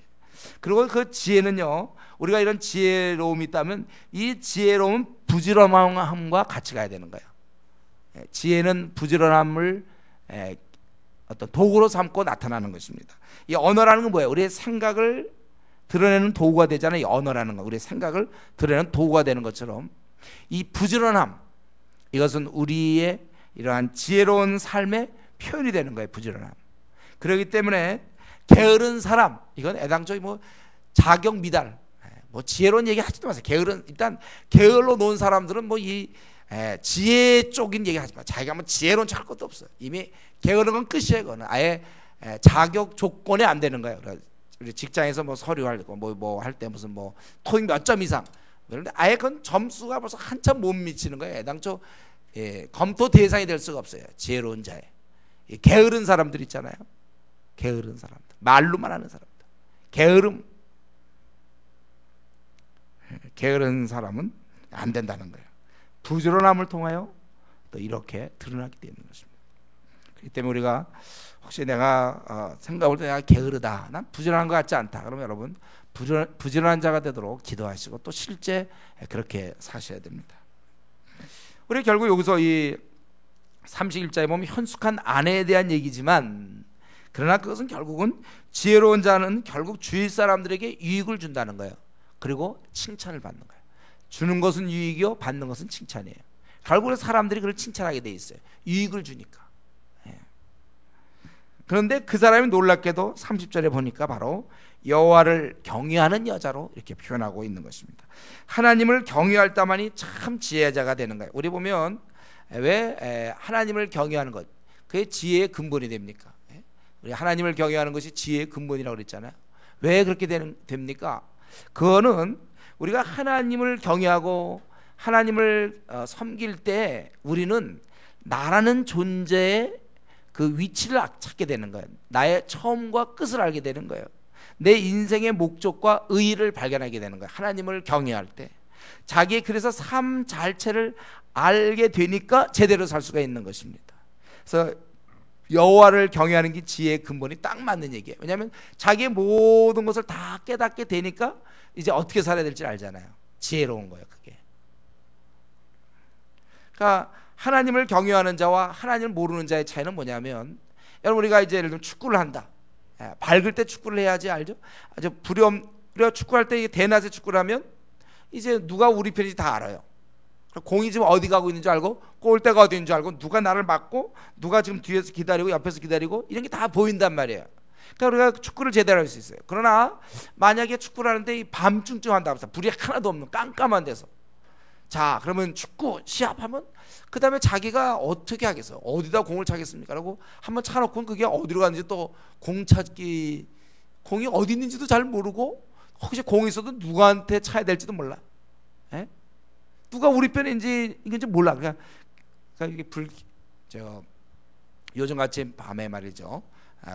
그리고 그 지혜는요, 우리가 이런 지혜로움이 있다면 이 지혜로움은 부지런함과 같이 가야 되는 거예요. 지혜는 부지런함을 어떤 도구로 삼고 나타나는 것입니다. 이 언어라는 건 뭐예요? 우리의 생각을 드러내는 도구가 되잖아요. 이 언어라는 건 우리의 생각을 드러내는 도구가 되는 것처럼 이 부지런함, 이것은 우리의 이러한 지혜로운 삶의 표현이 되는 거예요. 부지런함. 그렇기 때문에 게으른 사람, 이건 애당초 뭐 자격 미달, 뭐 지혜로운 얘기 하지도 마세요. 게으른, 일단 게을러 놓은 사람들은 뭐 이 지혜 쪽인 얘기 하지 마. 자기가 뭐 지혜로운 척 할 것도 없어. 이미 게으른 건 끝이에요. 그거는 아예 자격 조건이 안 되는 거예요. 우리 직장에서 뭐 서류할 거 뭐 할 때 무슨 뭐 토익 몇 점 이상, 그런데 아예 그건 점수가 벌써 한참 못 미치는 거예요. 애당초 검토 대상이 될 수가 없어요. 지혜로운 자에. 게으른 사람들 있잖아요. 게으른 사람들, 말로만 하는 사람들, 게으른 사람은 안 된다는 거예요. 부지런함을 통하여 또 이렇게 드러나게 되는 것입니다. 그렇기 때문에 우리가 혹시 내가 생각할 때 내가 게으르다, 난 부지런한 것 같지 않다, 그러면 여러분 부지런한 자가 되도록 기도하시고 또 실제 그렇게 사셔야 됩니다. 우리 결국 여기서 이 31절에 보면 현숙한 아내에 대한 얘기지만, 그러나 그것은 결국은 지혜로운 자는 결국 주위 사람들에게 유익을 준다는 거예요. 그리고 칭찬을 받는 거예요. 주는 것은 유익이요, 받는 것은 칭찬이에요. 결국은 사람들이 그걸 칭찬하게 돼 있어요. 유익을 주니까. 그런데 그 사람이 놀랍게도 30절에 보니까 바로 여호와를 경외하는 여자로 이렇게 표현하고 있는 것입니다. 하나님을 경외할 때만이 참 지혜자가 되는 거예요. 우리 보면 왜 하나님을 경외하는 것, 그게 지혜의 근본이 됩니까? 우리 하나님을 경외하는 것이 지혜의 근본이라고 그랬잖아요. 왜 그렇게 됩니까? 그거는 우리가 하나님을 경외하고 하나님을 섬길 때 우리는 나라는 존재의 그 위치를 찾게 되는 거예요. 나의 처음과 끝을 알게 되는 거예요. 내 인생의 목적과 의의를 발견하게 되는 거예요. 하나님을 경외할 때 자기의 그래서 삶 자체를 알게 되니까 제대로 살 수가 있는 것입니다. 그래서 여호와를 경외하는 게 지혜의 근본이 딱 맞는 얘기예요. 왜냐하면 자기의 모든 것을 다 깨닫게 되니까 이제 어떻게 살아야 될지 알잖아요. 지혜로운 거예요, 그게. 그러니까 하나님을 경외하는 자와 하나님을 모르는 자의 차이는 뭐냐면, 여러분 우리가 이제 예를 들면 축구를 한다. 밝을 때 축구를 해야지, 알죠? 아주 우리가 축구할 때 대낮에 축구를 하면 이제 누가 우리 편인지 다 알아요. 공이 지금 어디 가고 있는 줄 알고, 골대가 어디 있는 줄 알고, 누가 나를 막고 누가 지금 뒤에서 기다리고 옆에서 기다리고, 이런 게 다 보인단 말이에요. 그러니까 우리가 축구를 제대로 할 수 있어요. 그러나 만약에 축구를 하는데 이 밤중쯤 한다 합시다. 불이 하나도 없는 깜깜한 데서, 자 그러면 축구 시합하면 그 다음에 자기가 어떻게 하겠어요? 어디다 공을 차겠습니까? 라고 한번 차놓고는 그게 어디로 가는지, 또 공 찾기, 공이 어디 있는지도 잘 모르고, 혹시 공이 있어도 누구한테 차야 될지도 몰라. 에? 누가 우리 편인지 이건지 몰라. 그러니까 이게 요즘 같이 밤에 말이죠,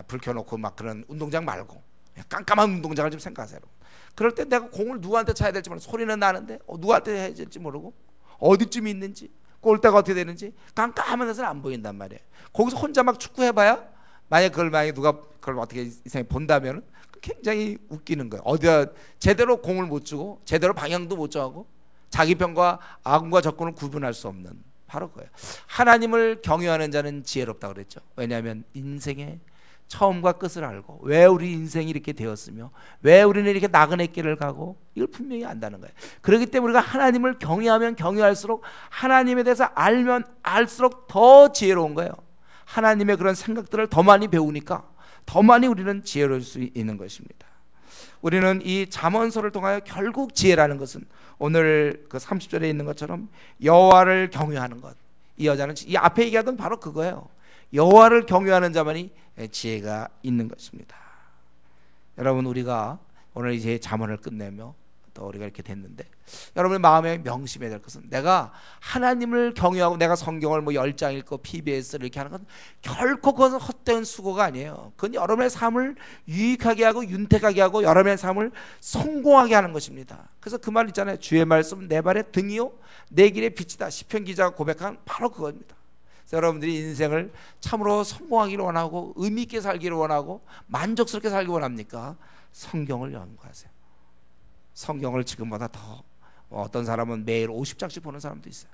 불 켜놓고 막 그런 운동장 말고 깜깜한 운동장을 좀 생각하세요. 그럴 때 내가 공을 누구한테 차야 될지 모르고, 소리는 나는데 누구한테 해야 될지 모르고, 어디쯤 있는지, 골대가 어떻게 되는지 깜깜한 데서는 안 보인단 말이에요. 거기서 혼자 막 축구해봐야, 만약에 누가 그걸 어떻게 이상하게 본다면 굉장히 웃기는 거예요. 어디가 제대로 공을 못 주고 제대로 방향도 못 정하고 자기 편과 악과 적군을 구분할 수 없는, 바로 그거예요. 하나님을 경외하는 자는 지혜롭다고 그랬죠. 왜냐하면 인생의 처음과 끝을 알고, 왜 우리 인생이 이렇게 되었으며 왜 우리는 이렇게 나그네 길을 가고, 이걸 분명히 안다는 거예요. 그렇기 때문에 우리가 하나님을 경외하면 경외할수록, 하나님에 대해서 알면 알수록 더 지혜로운 거예요. 하나님의 그런 생각들을 더 많이 배우니까 더 많이 우리는 지혜로울 수 있는 것입니다. 우리는 이 잠언서를 통하여 결국 지혜라는 것은 오늘 그 30절에 있는 것처럼 여호와를 경외하는 것, 이 여자는 이 앞에 얘기하던 바로 그거예요. 여호와를 경외하는 자만이 지혜가 있는 것입니다. 여러분 우리가 오늘 이제 잠언을 끝내며 또 우리가 이렇게 됐는데, 여러분의 마음에 명심해야 될 것은, 내가 하나님을 경외하고 내가 성경을 뭐 10장 읽고 PBS를 이렇게 하는 건 결코 그것은 헛된 수고가 아니에요. 그건 여러분의 삶을 유익하게 하고 윤택하게 하고 여러분의 삶을 성공하게 하는 것입니다. 그래서 그 말 있잖아요. 주의 말씀 내 발의 등이요 내 길의 빛이다. 시편 기자가 고백한 바로 그겁니다. 그래서 여러분들이 인생을 참으로 성공하기를 원하고 의미 있게 살기를 원하고 만족스럽게 살기 원합니까? 성경을 연구하세요. 성경을 지금보다 더, 어떤 사람은 매일 50장씩 보는 사람도 있어요.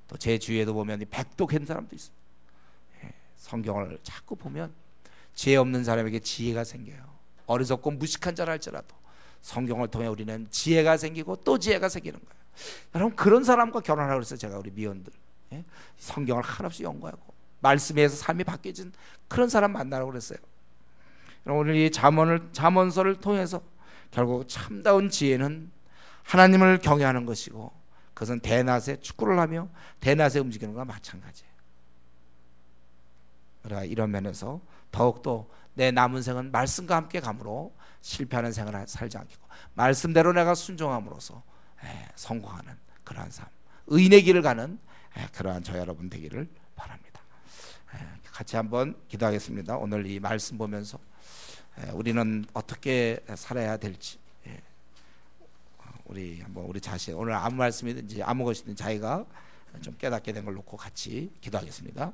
또 제 주위에도 보면 100독 한 사람도 있어요. 성경을 자꾸 보면 지혜 없는 사람에게 지혜가 생겨요. 어리석고 무식한 자라 할지라도 성경을 통해 우리는 지혜가 생기고 또 지혜가 생기는 거예요. 여러분, 그런 사람과 결혼하라고 그랬어요. 제가 우리 미혼들, 예? 성경을 한없이 연구하고 말씀에 의해서 삶이 바뀌어진 그런 사람 만나라고 그랬어요. 오늘 이 잠언서를 통해서 결국 참다운 지혜는 하나님을 경외하는 것이고, 그것은 대낮에 축구를 하며 대낮에 움직이는 것과 마찬가지예요. 우리가 이런 면에서 더욱더 내 남은 생은 말씀과 함께 감으로 실패하는 생을 살지 않겠고, 말씀대로 내가 순종함으로써 성공하는 그러한 삶, 의인의 길을 가는 그러한 저 여러분 되기를 바랍니다. 같이 한번 기도하겠습니다. 오늘 이 말씀 보면서 우리는 어떻게 살아야 될지, 우리 한번 우리 자신, 오늘 아무 말씀이든지 아무 것이든 자기가 좀 깨닫게 된 걸 놓고 같이 기도하겠습니다.